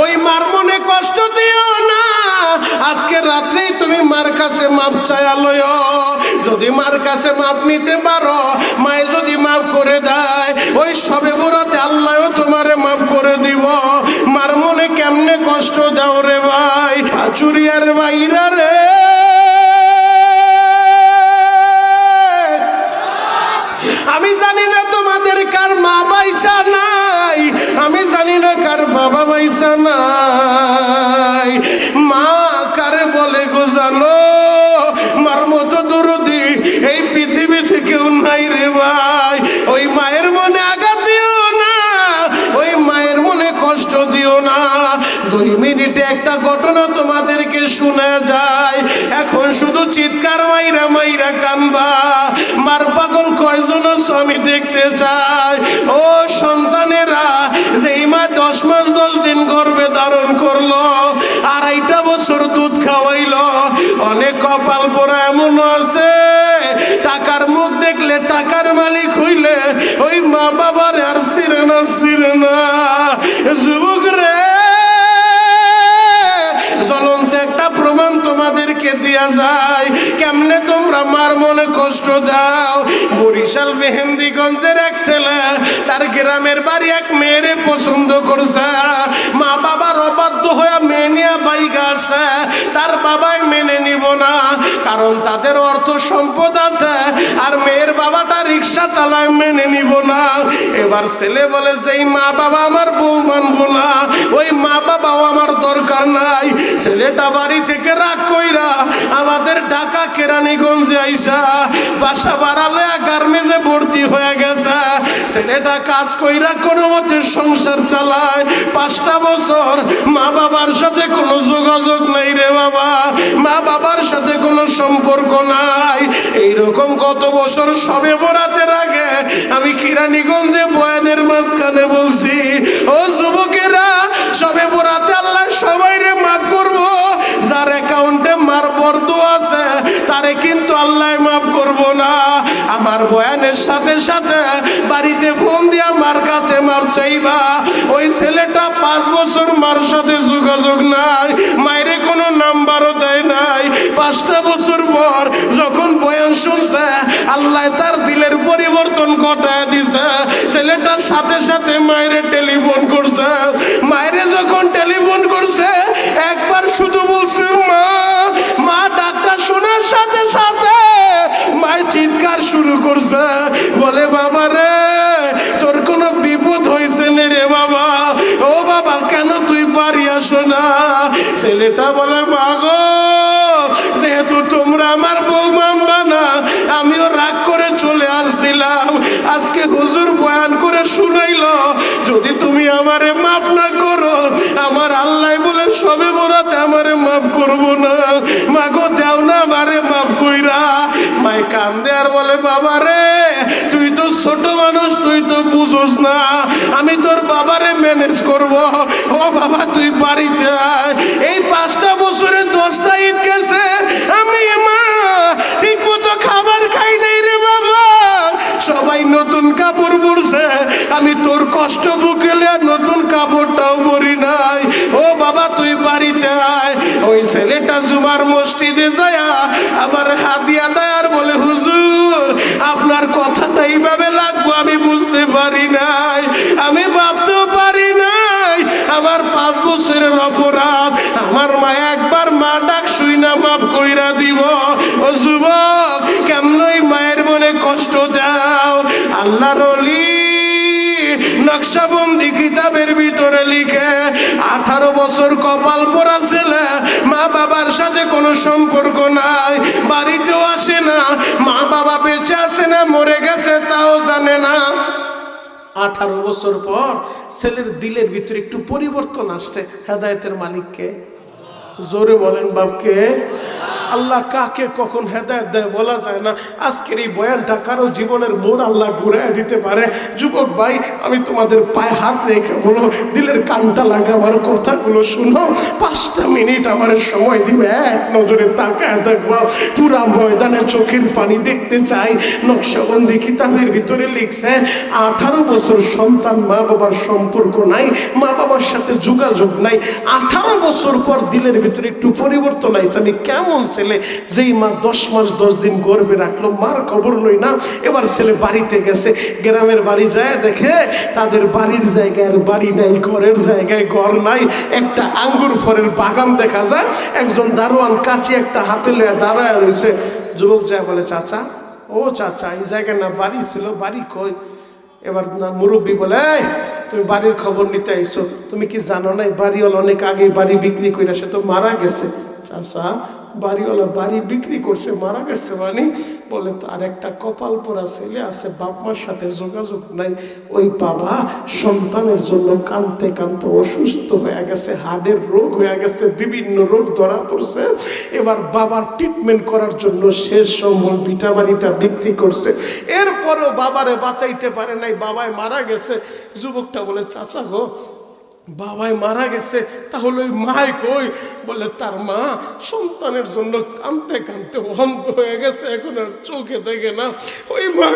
ওই মার মনে কষ্ট দিও না। আজকে রাত্রেই তুমি মার কাছে মাপ চায়া লয়। যদি মার কাছে মাপ নিতে পারো, মায়ে যদি মাফ করে দেয়, ওই শবে বরাতে আল্লাহও তোমারে মাফ করে দিব। মার মনে কেমনে কষ্ট দাও রে ভাই, চুরিয়ার বাইরা রে। আমি জানি না তোমাদের কার মা বাইসা নাই, আমি জানি না কার বাবা বাইসা নাই। মা কারে বলে গো জানো? মার মতো দরদি এই পৃথিবীতে কেউ নাই রে ভাই। ওই মায়ের মনে আঘাত দিও না, ওই মায়ের মনে কষ্ট দিও না। 2 মিনিটে একটা ঘটনা তোমাদেরকে শোনা যায়, এখন শুধু চিৎকার মাইরা মাইরা কানবা। মার পাগল কয়জন আছো আমি দেখতে চাই। ও সন্তানেরা, যেই মা 10 মাস 10 দিন গর্ভে ধারণ করলো, 2.5 বছর দুধ খাওয়াইলো, অনেক কপাল পোড়া এমন আছে, টাকার মুখ দেখলে টাকার মালিক হইলে ওই মা বাবার আর ছিঁড়ে না, ছিঁড়ে না। যুবক রে, জ্বলন্ত একটা প্রমাণ তোমাদেরকে দেয়া যায়, কেমনে তোমরা মার মনে কষ্ট দাও। বরিশাল মেহেন্দিগঞ্জের এক ছেলে তার গ্রামের বাড়ি এক মেয়েরে পছন্দ করছে। মা বাবার অবাধ্য হয়ে মেয়ে নিয়ে বাইগা আসছে, তার বাবাই মেনে নিব না, কারণ তাদের অর্থ সম্পদ আছে, আর মেয়ের বাবাটা রিক্সা চালায়, মেনে নিব না। এবার ছেলে বলে, যেই মা বাবা আমার বউ মানবো না, ওই মা বাবাও আমার দরকার নাই। ছেলেটা বাড়ি থেকে রাগ কইরা আমাদের ঢাকা কেরানীগঞ্জে আইসা বাসা বাড়ালে গার্মেন্টসে ভর্তি হয়ে গেছে। ছেলেটা কাজ কইরা কোনো মতে সংসার চালায়। 5টা বছর মা বাবার সাথে কোনো যোগাযোগ নাই রে বাবা, মা বাবার সাথে কোনো সম্পর্ক নাই। এইরকম কত বছর শবে বরাতের আগে আমি কেরানীগঞ্জে বয়ানের মাঝখানে বলছি, ও যুবকেরা, শবে বরাতে আল্লাহ সবাই রে মাফ করবো। যার অ্যাকাউন্টে মার বর্দ আছে, তারে কিন্তু আল্লাহ মাফ করবো না। আমার বয়ানের সাথে সাথে বাড়িতে ফোন দিয়া মার কাছে মাপ চাইবা। ওই ছেলেটা 5 বছর মার সাথে যোগাযোগ নাই, মায়েরে কোনো নাম্বারও দেয় নাই। 5টা বছর পর যখন বয়ান শুনছে, আল্লাহ তার দিলের পরিবর্তন ঘটায় দিছে। ছেলেটার সাথে সাথে মায়েরে টেলিফোন করছে। মায়েরে যখন টেলিফোন করছে, একবার শুধু বলছে মা, মা ডাক্তার শোনার সাথে সাথে মায়ের চিৎকার শুরু করছে, বলে বাবা রে, তোর কোনো বিপদ হয়েছে না রে বাবা? ও বাবা, কেন তুই বাড়ি আসো না? ছেলেটা বলে, মা গো, যেহেতু তোমরা আমার বউ মানবা না, আমিও রাগ করে চলে আসছিলাম। আজকে হুজুর বয়ান করে শুনাইলো, যদি তুমি আমারে মাফ না করো, আমার আল্লাহ বলে শবে বরাতে আমারে মাফ করবো না। মা গো, দেও না আমারে মাফ কইরা। মাই কান্দে আর বলে, বাবা রে, তুই তো ছোট মানুষ, তুই তো বুঝোস না, আমি তোর বাবারে ম্যানেজ করব। ও বাবা, তুই বাড়িতে আয়। এই 5টা বছরে 10টা ঈদ গেছে, আমি মা ঠিক মতো খাবার খাই নাই রে বাবা। সবাই নতুন কাপড় পরছে, আমি তোর কষ্ট বুকেলে নতুন কাপড়টাও পরি নাই। ও বাবা, তুই বাড়িতে আয়। ওই ছেলেটা জুমার মসজিদে যায় আমার হাদিয়া দেয় আর বলে, হুজুর, আপনার কথাটা এইভাবে লাগবো আমি বুঝতে পারি নাই, আমি ভাবতেও পারি নাই। আমার 5 বছরের অপরাধ, আমার মা একবার মা ডাক শুই না মাফ কইরা দিব। ও যুবক, কেমন মায়ের মনে কষ্ট দাও? আল্লাহর ওলি নকশাবন্দি কিতাবের ভিতরে লিখে, 18 বছর কপাল পোড়া ছেলে, মা বাবার সাথে কোনো সম্পর্ক নাই, বাড়িতেও আসে না, মা বাবা বেঁচে আছে না মরে গেছে তাও জানে না। 18 বছর পর ছেলের দিলের ভিতরে একটু পরিবর্তন আসছে। হেদায়েতের মালিককে জোরে বলেন বাপকে। আল্লাহ কাকে কখন হেদায়েত দেয় বলা যায় না। আজকের এই বয়ানটা কারো জীবনের মোড় আল্লাহ ঘুরায় দিতে পারে। যুবক ভাই, আমি তোমাদের পায়ে হাত রেখে বলো, দিলের কানটা লাগা আমার কথাগুলো শুনো। 5টা মিনিট আমার সময় দিবে, এক নজরে তাকায় দেখবো। পুরা ময়দানে চোখের পানি দেখতে চাই। নকশবন্দি কিতাবের ভিতরে লিখছে 18 বছর সন্তান মা বাবার সম্পর্ক নাই, মা বাবার সাথে যোগাযোগ নাই। 18 বছর পর দিলের ভিতরে একটু পরিবর্তন আইছে। আমি কেমন ছেলে, যেই মা 10 মাস 10 দিন গর্ভে রাখলো, মার খবর লই না। এবার ছেলে বাড়িতে গেছে, গ্রামের বাড়ি যায় দেখে তাদের বাড়ির জায়গায় বাড়ি নাই, ঘরের জায়গায় ঘর নাই। একটা আঙ্গুর ফলের বাগান দেখা যায়। একজন দারোয়ান কাছে একটা হাতে লয়ে দাঁড়ায় রয়েছে। যুবক যায় বলে, চাচা, ও চাচা, এই জায়গায় না বাড়ি ছিল, বাড়ি কই? এবার না মুরব্বী বলে, এই তুমি বাড়ির খবর নিতে আইছো, তুমি কি জানো না বাড়িওয়ালা অনেক আগে বাড়ি বিক্রি করে সে তো মারা গেছে। চাচা, বাড়িওয়ালা বাড়ি বিক্রি করছে, মারা গেছে মানে? বলে, তার একটা কপাল পোড়া ছেলে আছে, বাপ মার সাথে যোগাযোগ নাই। ওই বাবা সন্তানের জন্য কাঁদতে কাঁদতে অসুস্থ হয়ে গেছে, হার্টের রোগ হয়ে গেছে, বিভিন্ন রোগ ধরা পড়ছে। এবার বাবার ট্রিটমেন্ট করার জন্য শেষ সম্বল ভিটা বাড়িটা বিক্রি করছে। এরপরও বাবারে বাঁচাইতে পারে নাই, বাবায় মারা গেছে। যুবকটা বলে, চাচা গো, বাবাই মারা গেছে, তাহলে ওই মায় কই? বলে, তার মা সন্তানের জন্য কাঁদতে কাঁদতে অন্ধ হয়ে গেছে, এখন আর চোখে দেখে না। ওই মা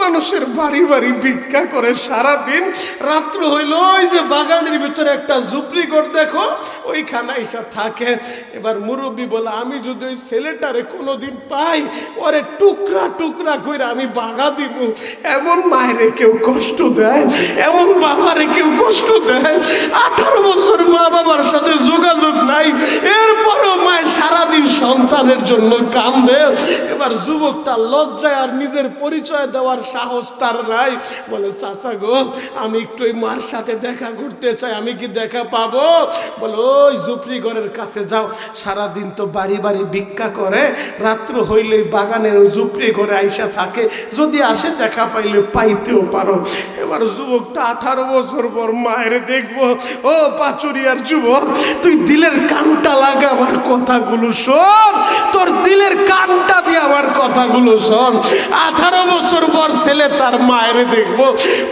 মানুষের বাড়ি বাড়ি ভিক্ষা করে সারাদিন। রাত্র হইল, ওই যে বাগানের ভিতরে একটা ঝুপড়ি ঘর দেখো, ওইখানে এসে থাকে। এবার মুরব্বী বলে, আমি যদি ওই ছেলেটারে কোনোদিন পাই, ওরে টুকরা টুকরা করে আমি বাগা দিব। এমন মায়েরে কেউ কষ্ট দেয়, এমন বাবারে কেউ কষ্ট দেয়। 18 বছর মা বাবার সাথে যোগাযোগ নাই, এরপরও মায়ের সারাদিন সন্তানের জন্য কান্দে। এবার যুবকটা লজ্জায় আর নিজের পরিচয় দেওয়ার সাহস তার নাই। বলে, চাচা গো, আমি একটু ওই মার সাথে দেখা করতে চাই, আমি কি দেখা পাবো? বলে, ওই ঝুপড়ি ঘরের কাছে যাও, সারাদিন তো বাড়ি বাড়ি ভিক্ষা করে, রাত্র হইলেই বাগানের ওই ঝুপড়ি ঘরে আইসা থাকে, যদি আসে দেখা পাইলে পাইতেও পারো। এবার যুবকটা 18 বছর পর মায়ের দেখবো। ও পাচুরিয়ার যুবক, তুই দিলের কানটা লাগা আমার কথাগুলো শোন, তোর দিলের কানটা দিয়ে আমার কথাগুলো শোন। 18 বছর পর ছেলে তার মায়ের দেখবো,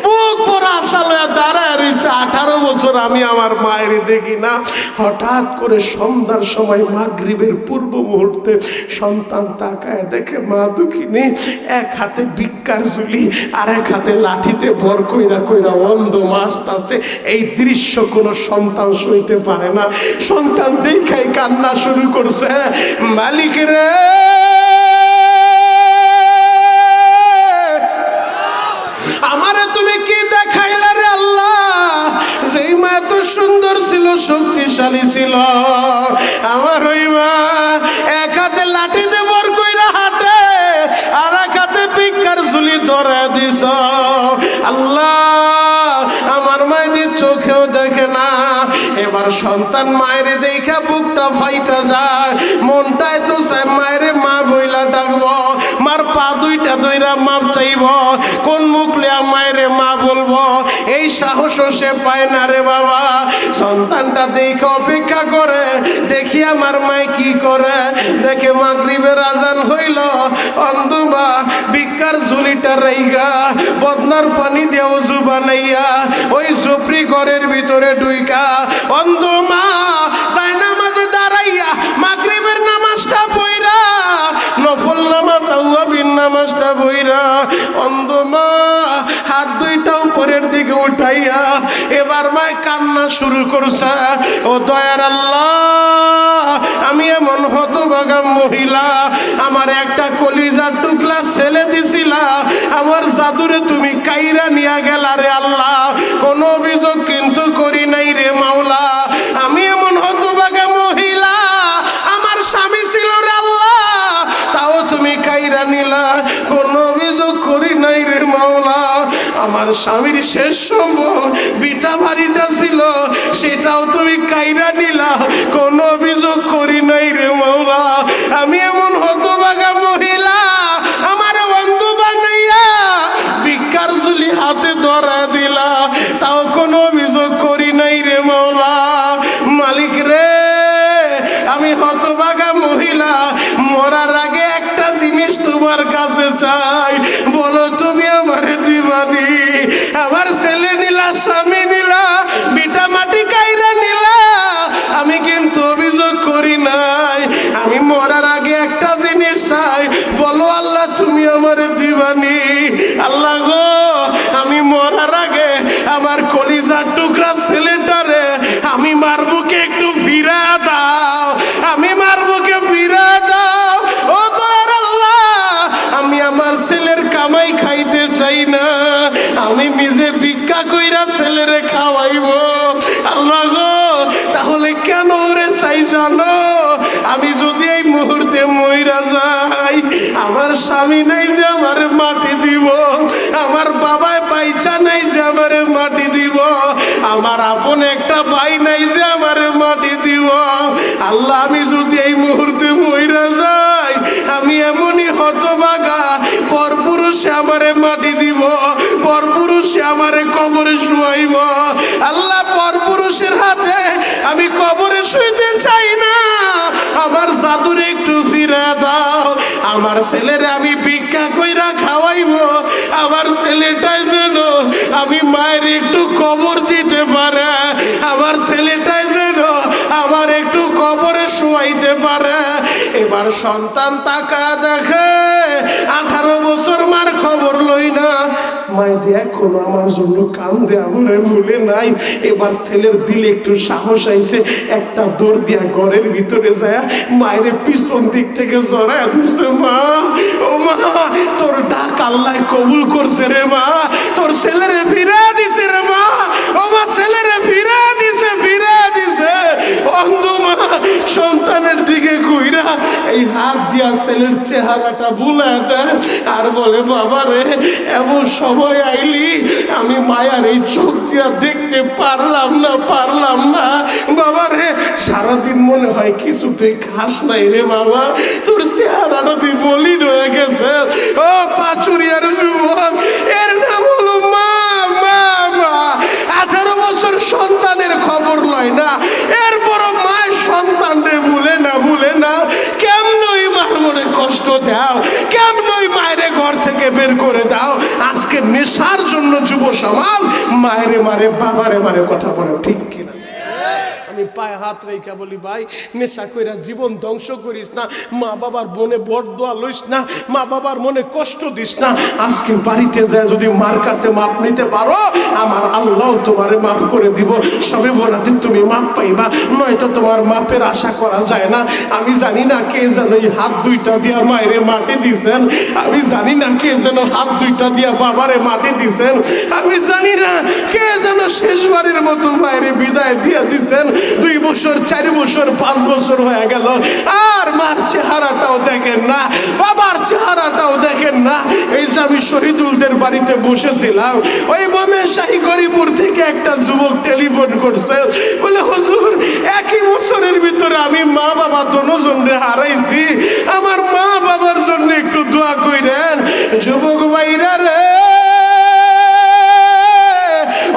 বুক ভরা আশা লয়া দাঁড়ায় রয়েছে। 18 বছর আমি আমার মায়ের দেখি না। হঠাৎ করে সন্ধ্যার সময় মাগরিবের পূর্ব মুহূর্তে সন্তান তাকায় দেখে মা দুঃখিনী, এক হাতে ভিক্ষার ঝুলি আর এক হাতে লাঠিতে ভর কইরা কইরা অন্ধ মাসতাছে। এই দৃশ্য কোনো সন্তান সইতে পারে না। সন্তান দেখাই কান্না শুরু করছে, মালিক রে, আমারে তুমি কি দেখাইলা রে আল্লাহ? যেই মা এত সুন্দর ছিল, শক্তিশালী ছিল, আমার ওই মা এক হাতে লাঠিতে ভর কইরা হাঁটে আর এক হাতে ভিক্ষার ঝুলি ধরে দিছ। আল্লাহ, আমার মায়ের চোখেও দেখে না। এবার সন্তান মায়ের দেখা বুকটা ফাইটা যায়, মনটায় তো চায় মায়েরে মা বইলা ডাকবো, মার পা দুইটা ধইরা মাপ চাইব, কোন মুখ লিয়া মায়েরে মা বলবো, এই সাহসও সে পায় না রে বাবা। সন্তানটা দেখে অপেক্ষা করে, দেখি আমার মায় কি করে। দেখে মাগরিবের আজান হইল, অন্ধবা ভিক্ষার ঝুলিটা রাইগা বদনার পানি দিয়ে ওযু বানাইয়া ওই ঝুপড়ি ঘরের ভিতরে ঢুইকা অন্ধ মা তাই নামাজে দাঁড়াইয়া মাগরিবের নামাজটা পইরা, নফল নামাজ আওয়াবিন নামাজটা পইরা অন্ধ মা হাত দুইটা উপরের দিকে উঠাইয়া এবার মায় কান্না শুরু করছে। ও দয়ার আল্লাহ, আমি এমন হতভাগা মহিলা, আমার একটা কলিজার টুকরা ছেলে দিছিলা, আমার জাদুরে তুমি কাইরা নিয়া গেলা রে আল্লাহ। কোনো অভিযোগ কিন্তু করি নাই রে মাওলা। আমি এমন হতভাগা মহিলা, আমার স্বামী ছিল রে আল্লাহ, তাও তুমি কাইরা নিলা। কোনো অভিযোগ করি নাই রে মাওলা। আমার স্বামীর শেষ সম্বল বিটা বাড়িটা ছিল, সেটাও তুমি কাইরা নিলা। কোনো অভিযোগ করি নাই রে মাওলা। আমি এমন হতভাগা মহিলা, আমার বন্ধু বানাইয়া ভিক্ষার ঝুলি হাতে ধরা দিল। মালিক রে, আমি হতভাগা মহিলা, মরার আগে একটা জিনিস তোমার কাছে চাই, বলো তুমি আমারে দিবানি? আমার ছেলে নিলা, স্বামী নিলা, বিটা মাটি কাইরা নিলা, আমি কিন্তু অভিযোগ করি নাই। আমি মরার আগে একটা জিনিস চাই, বলো আল্লাহ তুমি আমারে দিবানি? আল্লাহ গো, আমি মরার আগে আমার কলিজার টুকরা ছেলেটারে আমি মারবুকে একটু ফিরা দাও, আমি মারবুকে ফিরা দাও। ও দয়ার আল্লাহ, আমি আমার ছেলের কামাই খাইতে চাই না, আমি নিজে ভিক্ষা কইরা ছেলেরে খাওয়াইব। আল্লাহ গো, তাহলে কেন ওরে চাই জানো? আমি যদি এই মুহূর্তে মইরা যাই, আমার স্বামী নাই যে আমারে মাটি দিব, আমার বাবায় পয়সা নাই যে আমারে মাটি দিব, আমার আপন একটা ভাই নাই যে আমারে মাটি দিব। আল্লাহ, আমি যদি এই মুহূর্তে মইরা যাই, আমি এমনই হতভাগা, পরপুরুষে আমারে মাটি দিব, পরপুরুষে আমারে কবরে শুয়াইব। আল্লাহ, পরপুরুষের হাতে আমি কবরে শুইতে চাই না, আমার জাদুরে একটু ফিরে দাও। আমার ছেলেরে আমি ভিক্ষা কইরা খাওয়াইব, আমার ছেলেটাই যেন আমি মায়ের একটু কবর দিতে পারে, আমার ছেলেটাই যেন আমার একটু কবরে শুয়াইতে পারে। এবার সন্তান তাকা দেখে, 18 বছর মার খবর লই না, মায় দিয়ে এখনো আমার জন্য কান্দে, আমারে ভুলে নাই। এবার ছেলের দিলে একটু সাহস আইছে, একটা দৌড় দিয়া ঘরের ভিতরে যায় মায়ের পিছন দিক থেকে জড়ায় ধরছে। মা, ও মা, তোর ডাক আল্লাহ কবুল করছে রে মা, তোর ছেলেরে ফিরা দিছে রে মা, ও মা, ছেলেরে ফিরা দিছে, ফিরা দিছে। অন্ধ মা সন্তানের দিকে কইরা এই হাত দিয়া ছেলের চেহারাটা বুলায় দেয় আর বলে, বাবা রে, এমন সময় আইলি, আমি মায়ার এই চোখ দিয়া দেখতে পারলাম না, পারলাম না। বাবা রে, সারাদিন মনে হয় কিছুতে খাস নাই রে বাবা, তোর চেহারাটা তুই বলিন হয়ে গেছে। ও পাচুরিয়ার যুবক, এর নাম হলো মা। মা, মা 18 বছর সন্তানের খবর লয় না, এরপরও মায়ের সন্তানরে ভুলে না, ভুলে না। কেমনই মার মনে কষ্ট দাও, কেমনই মায়েরে ঘর থেকে বের করে দাও। আজকে নেশার জন্য যুব সমাজ মায়েরে মারে, বাবারে মারে, কথা বলে ঠিক কিনা? আমি পায়ে হাত রেখা বলি, ভাই, নেশা কইরা জীবন ধ্বংস করিস না, মা বাবার মনে বরদোয়া লইস না, মা বাবার মনে কষ্ট দিস না। আজকে বাড়িতে যায় যদি মার কাছে মাপ নিতে পারো, আমার আল্লাহ তোমারে মাফ করে দিব। সবে বরাতে তুমি মাপ পাইবা, নয়তো তোমার মাপের আশা করা যায় না। আমি জানি না কে যেন এই হাত দুইটা দিয়া মায়েরে মাটি দিছেন, আমি জানি না কে যেন হাত দুইটা দিয়া বাবারে মাটি দিছেন, আমি জানি না কে যেন শেষবারের মতো মায়েরে বিদায় দিয়া দিছেন। 2 বছর, 4 বছর, 5 বছর হয়ে গেল, আর মার চেহারাটাও দেখেন না, বাবার চেহারাটাও দেখেন না। এই যে আমি শহীদুলদের বাড়িতে বসেছিলাম, ওই ময়মনসিংহ গরিপুর থেকে একটা যুবক টেলিফোন করছে, বলে, হুজুর, একই বছরের ভিতরে আমি মা বাবা দুজনরে হারাইছি, আমার মা বাবার জন্য একটু দোয়া কইরেন। যুবক ভাইরা রে,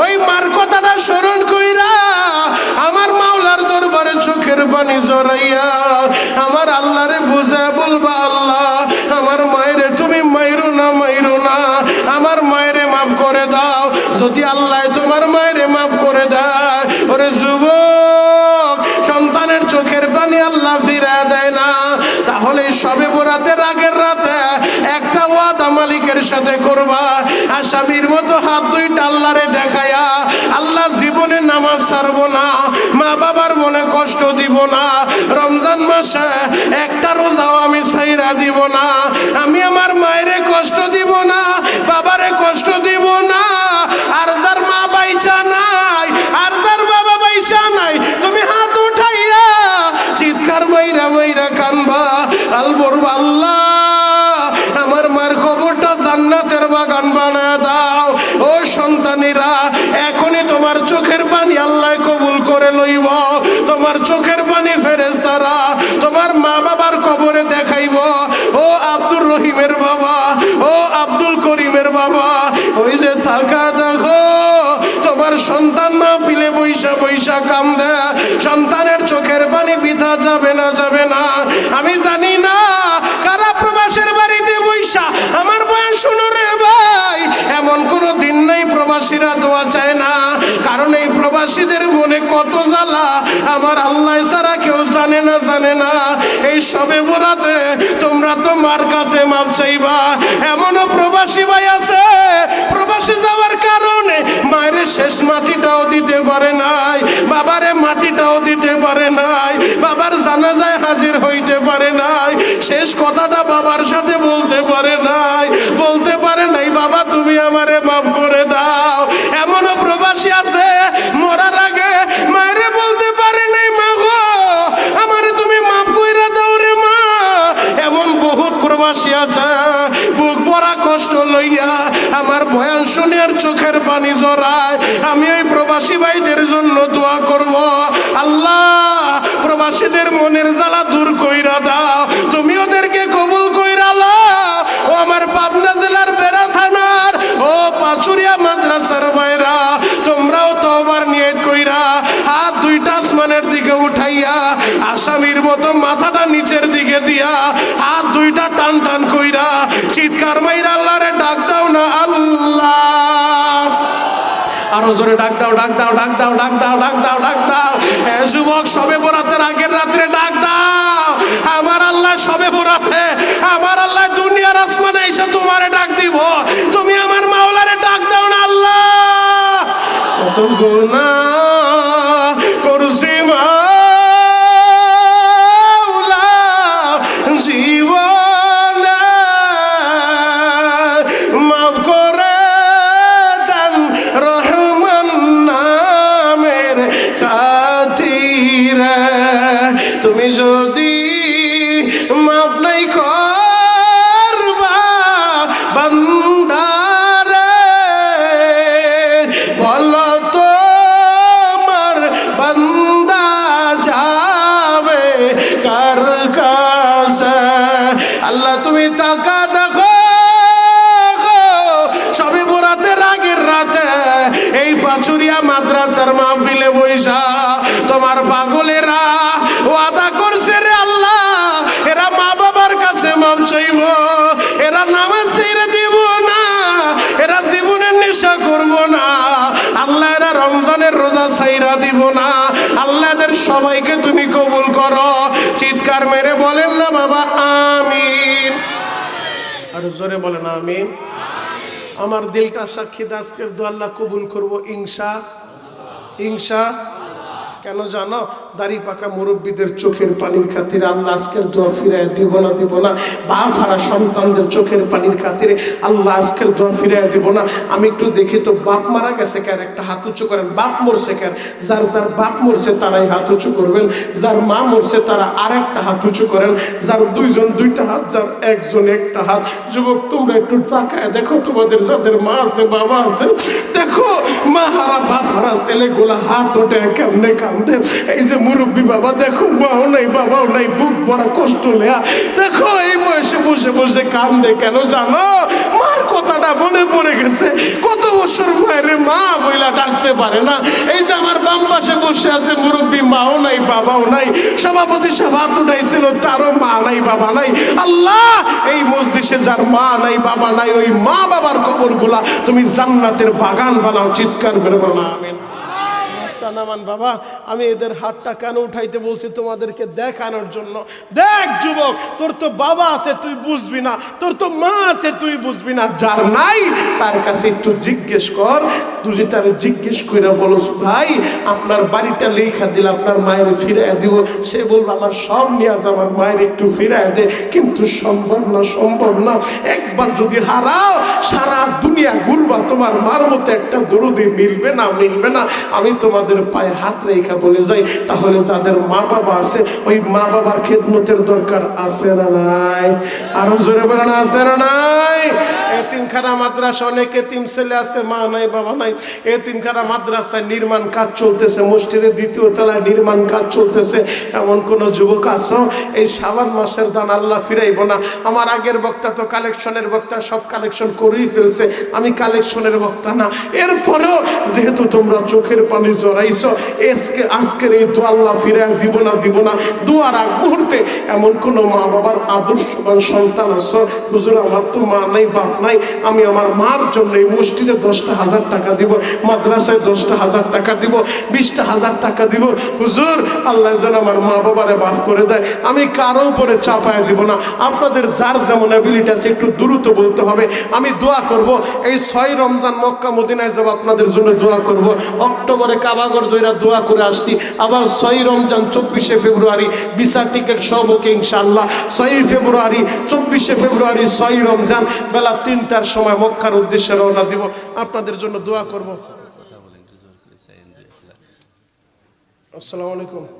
ওই মার কথাটা স্মরণ কইরা আমার মাওলার দরবারে চোখের পানি জড়াইয়া আমার আল্লাহরে বুঝা বলবা, আল্লাহ, আমার মায়েরে তুমি মাইরো না, মাইরো না, আমার মায়েরে মাফ করে দাও। যদি আল্লাহ তোমার মায়েরে মাফ করে দেয়, ওরে যুবক, সন্তানের চোখের পানি আল্লাহ ফিরা দেয় না, তাহলে সবে বরাতের আগের রাতে একটা ওয়াদা মালিকের সাথে করবা, আসামির মতো হাত দুইটা আল্লাহরে দেখায়া, আল্লাহ জীবনে নামাজ ছাড়বো না, মা বাবার মনে কষ্ট দিব না, রমজান মাসে একটা রোজাও আমি ছাইরা দিব না, আমি আমার মায়েরে কষ্ট দিব না, বাবারে কষ্ট দিব না। আর যার মা বাইচা নাই, আর যার বাবা বাইচা নাই, তুমি হাত উঠাইয়া চিৎকার মাইরা মাইরা কানবা, আলবরবা, আল্লাহ, আমার মার কবরটা জান্নাতের বাগান বানায় দাও। ও সন্তানেরা, এখনই তোমার চোখের পানি আল্লাহ কবুল করে লইব, তোমার চোখের পানি ফেরেশতারা তোমার মা বাবার কবরে দেখাইব। ও আব্দুর রহিমের বাবা, ও আব্দুল করিমের বাবা, ওই যে তাকা দেখো, তোমার সন্তান না ফিলে বৈশা বৈশা কান্দে, সন্তানের চোখের পানি বৃথা যাবে না, যাবে না। আমি জানি না কারা প্রবাসের বাড়িতে বৈশা আমার বয়ান শুনো রে ভাই, এমন কোনো দিন নাই প্রবাসীরা দোয়া চায় না। কারণ এই প্রবাসীদের মনে কত জ্বালা আমার আল্লাহ ছাড়া কেউ জানে না, জানে না। এই সবে বরাতে তোমরা তো মার কাছে মাপ চাইবা। এমনও প্রবাসী ভাই আছে প্রবাসী যাওয়ার কারণে মায়ের শেষ মাটিটাও দিতে পারে নাই, বাবারে মাটিটাও দিতে পারে নাই, বাবার জানাজায় হাজির হইতে পারে নাই, শেষ কথাটা বাবার সাথে বলতে পারে নাই, বলতে পারে নাই বাবা তুমি আমারে মাফ করে দাও। এমনও প্রবাসী আছে মরার আগে মায়েরে বলতে পারে নাই মা গো আমারে তুমি মাফ কইরা দাও রে মা। এমন বহুত প্রবাসী আছে বুক ভরা কষ্ট লইয়া আমার বয়ান শুনে আর চোখের পানি জড়ায়। আমি এই প্রবাসী ভাইদের জন্য দোয়া করব, আল্লাহ প্রবাসীদের মনের জ্বালা দূর কইরা দাও, তুমি ওদেরকে কবুল কইরা লাও। ও আমার পাবনা জেলার বেড়া থানার ও পাচুরিয়া মাদ্রাসার ভাইরা, তোমরাও তওবার নিয়ত কইরা হাত দুইটা আসমানের দিকে উঠাইয়া আসামির মতো মাথাটা নিচের দিকে দিয়া হাত দুইটা টান টান কইরা চিৎকার মাইরা আল্লাহরে ডাক দাও না আল্লাহ। আরো জোরে ডাক দাও, ডাক দাও, ডাক দাও, ডাক দাও, ডাক দাও, ডাক দাও। এ যুবক সবে বরাতের আগের রাত্রে ডাক দাও। আমার আল্লাহ সবে বরাতে আমার আল্লাহ দুনিয়ার আসমানে এসে তোমারে ডাক দিব, তুমি আমার মাওলারে ডাক দাও না আল্লাহ। কত গুনাহ করছি মাওলা জীবনে, মাফ করে দেন রহমান নামের খাতিরে। তুমি যদি মাফ নাই করবা বান্দারে, বলো তো আমার বান্দা যাবে কার কাছে। আল্লাহ তুমি তাকা দেখো সবে বরাতের আগের রাতে এই পাচুরিয়া মাদ্রাসার মাহফিলে বইসা তোমার পাগলেরা ওয়াদা করছে রে আল্লাহ এরা মা বাবার কাছে মাপ চাইব, এরা নামাজ ছেড়ে দিব না, এরা জীবনের নেশা করব না, আল্লাহ এরা রমজানের রোজা ছাইরা দিব না। আল্লাহ এদের সবাইকে তুমি কবুল করো। চিৎকার মেরে বলেন না বাবা আমিন। আর জোরে বলেন আমিন। আমার দিলটা সাক্ষী আজকের দোয়া আল্লাহ কবুল করবো ইনশা ইনশা। কেন জানো? দাড়ি পাকা মুরব্বীদের চোখের পানির খাতিরে আল্লাহ আজকের দোয়া ফিরায় দিব না, দিব না। বাপ হারা সন্তানদের চোখের পানির খাতিরে আল্লাহ আজকের দোয়া ফিরায় দিব না। আমি একটু দেখি তো বাপ মারা গেছে কেন, একটা হাত উঁচু করেন। বাপ মরছে কেন? যার যার বাপ মরছে তারাই হাত উঁচু করবেন, যার মা মরছে তারা আর একটা হাত উঁচু করেন, যার দুইজন দুইটা হাত, যার একজন একটা হাত। যুবক তোমরা একটু তাকায় দেখো তোমাদের যাদের মা আছে বাবা আছে, দেখো মা হারা বাপ হারা ছেলেগুলা হাত ওঠে কেমনে কান্দে। এই যে মুরব্বী বাবা দেখো মাও নাই বাবাও নাই, বুক ভরা কষ্ট নেয়া, দেখো এই বয়সে বসে বসে কান্দে কেন জানো? মার কথাটা মনে পড়ে গেছে। কত বছর মায়ের মা বইলা ডাকতে পারে না। এই যে আমার বাম পাশে বসে আছে মুরব্বী, মাও নাই বাবাও নাই, সভাপতি সাহেব হাত উঠাইছিল তারও মা নাই বাবা নাই। আল্লাহ এই মজলিসে যার মা নাই বাবা নাই ওই মা বাবার কবরগুলা তুমি জান্নাতের বাগান বানাও। চিৎকার করে বলো আমিন। নামান বাবা, আমি এদের হাতটা কেন উঠাইতে বলছি? তোমাদেরকে দেখানোর জন্য। দেখ যুবক, তোর তো বাবা আছে তুই বুঝবি না, তোর তো মা আছে তুই বুঝবি না, যার নাই তার কাছে একটু জিজ্ঞেস কর। তুই তার জিজ্ঞেস কইরা বলস ভাই আপনার বাড়িটা লেখা দিলে আপনার মায়ের ফিরাইয়া দিব, সে বলবে আমার সব নিয়ে আজ আমার মায়ের একটু ফিরাইয়া দে। কিন্তু সম্ভব না, সম্ভব না। একবার যদি হারাও সারা দুনিয়া ঘুরবা, তোমার মার মতো একটা দরুদি মিলবে না, মিলবে না। আমি তোমাদের পায়ে হাত রেখা বলে যাই, তাহলে যাদের মা বাবা আছে ওই মা বাবার খেদমতের দরকার আছে না নাই? আরো জোরে বলেন আছে না নাই? এতিমখানা মাদ্রাসা, অনেক এতিম ছেলে আছে, মা নাই বাবা নাই। এতিমখানা মাদ্রাসায় নির্মাণ কাজ চলতেছে, মসজিদের দ্বিতীয় তলায় নির্মাণ কাজ চলতেছে। এমন কোন যুবক আছো এই শাবান মাসের দান আল্লাহ ফিরাইব না? আমার আগের বক্তা তো কালেকশনের বক্তা, সব কালেকশন করেই ফেলছে, আমি কালেকশনের বক্তা না। এরপরেও যেহেতু তোমরা চোখের পানি জড়াইছো, আজকের এই দোয়া আল্লাহ ফিরাই দিব না দুয়ার আগ মুহূর্তে এমন কোন মা বাবার আদর্শবান সন্তান আছো, হুজুর আমার তো মা নাই বাপ নাই, আমি আমার মার জন্য এই মসজিদে 10,000 টাকা দিব, মাদ্রাসায় 10,000 টাকা দিব, 20,000 টাকা দিব, হুজুর আল্লাহ যেন আমার মা বাবারে মাফ করে দেয়, আমি কারো উপরে চাপায় দিব না। আপনাদের যার যেমন অ্যাবিলিটি আছে একটু দ্রুত বলতে হবে। আমি দোয়া করব এই 6 রমজান মক্কা মদিনায় যাব, আপনাদের জন্য দোয়া করব। অক্টোবরে কাবাগর দইরা দোয়া করে আসছি, আবার 6 রমজান 24শে ফেব্রুয়ারি ভিসা টিকিট সব ওকে ইনশাআল্লাহ। 6 ফেব্রুয়ারি 24শে ফেব্রুয়ারি 6 রমজান বেলা 3টার সময় মক্কার উদ্দেশ্যে রওনা দিব, আপনাদের জন্য দোয়া করব। আসসালামু আলাইকুম।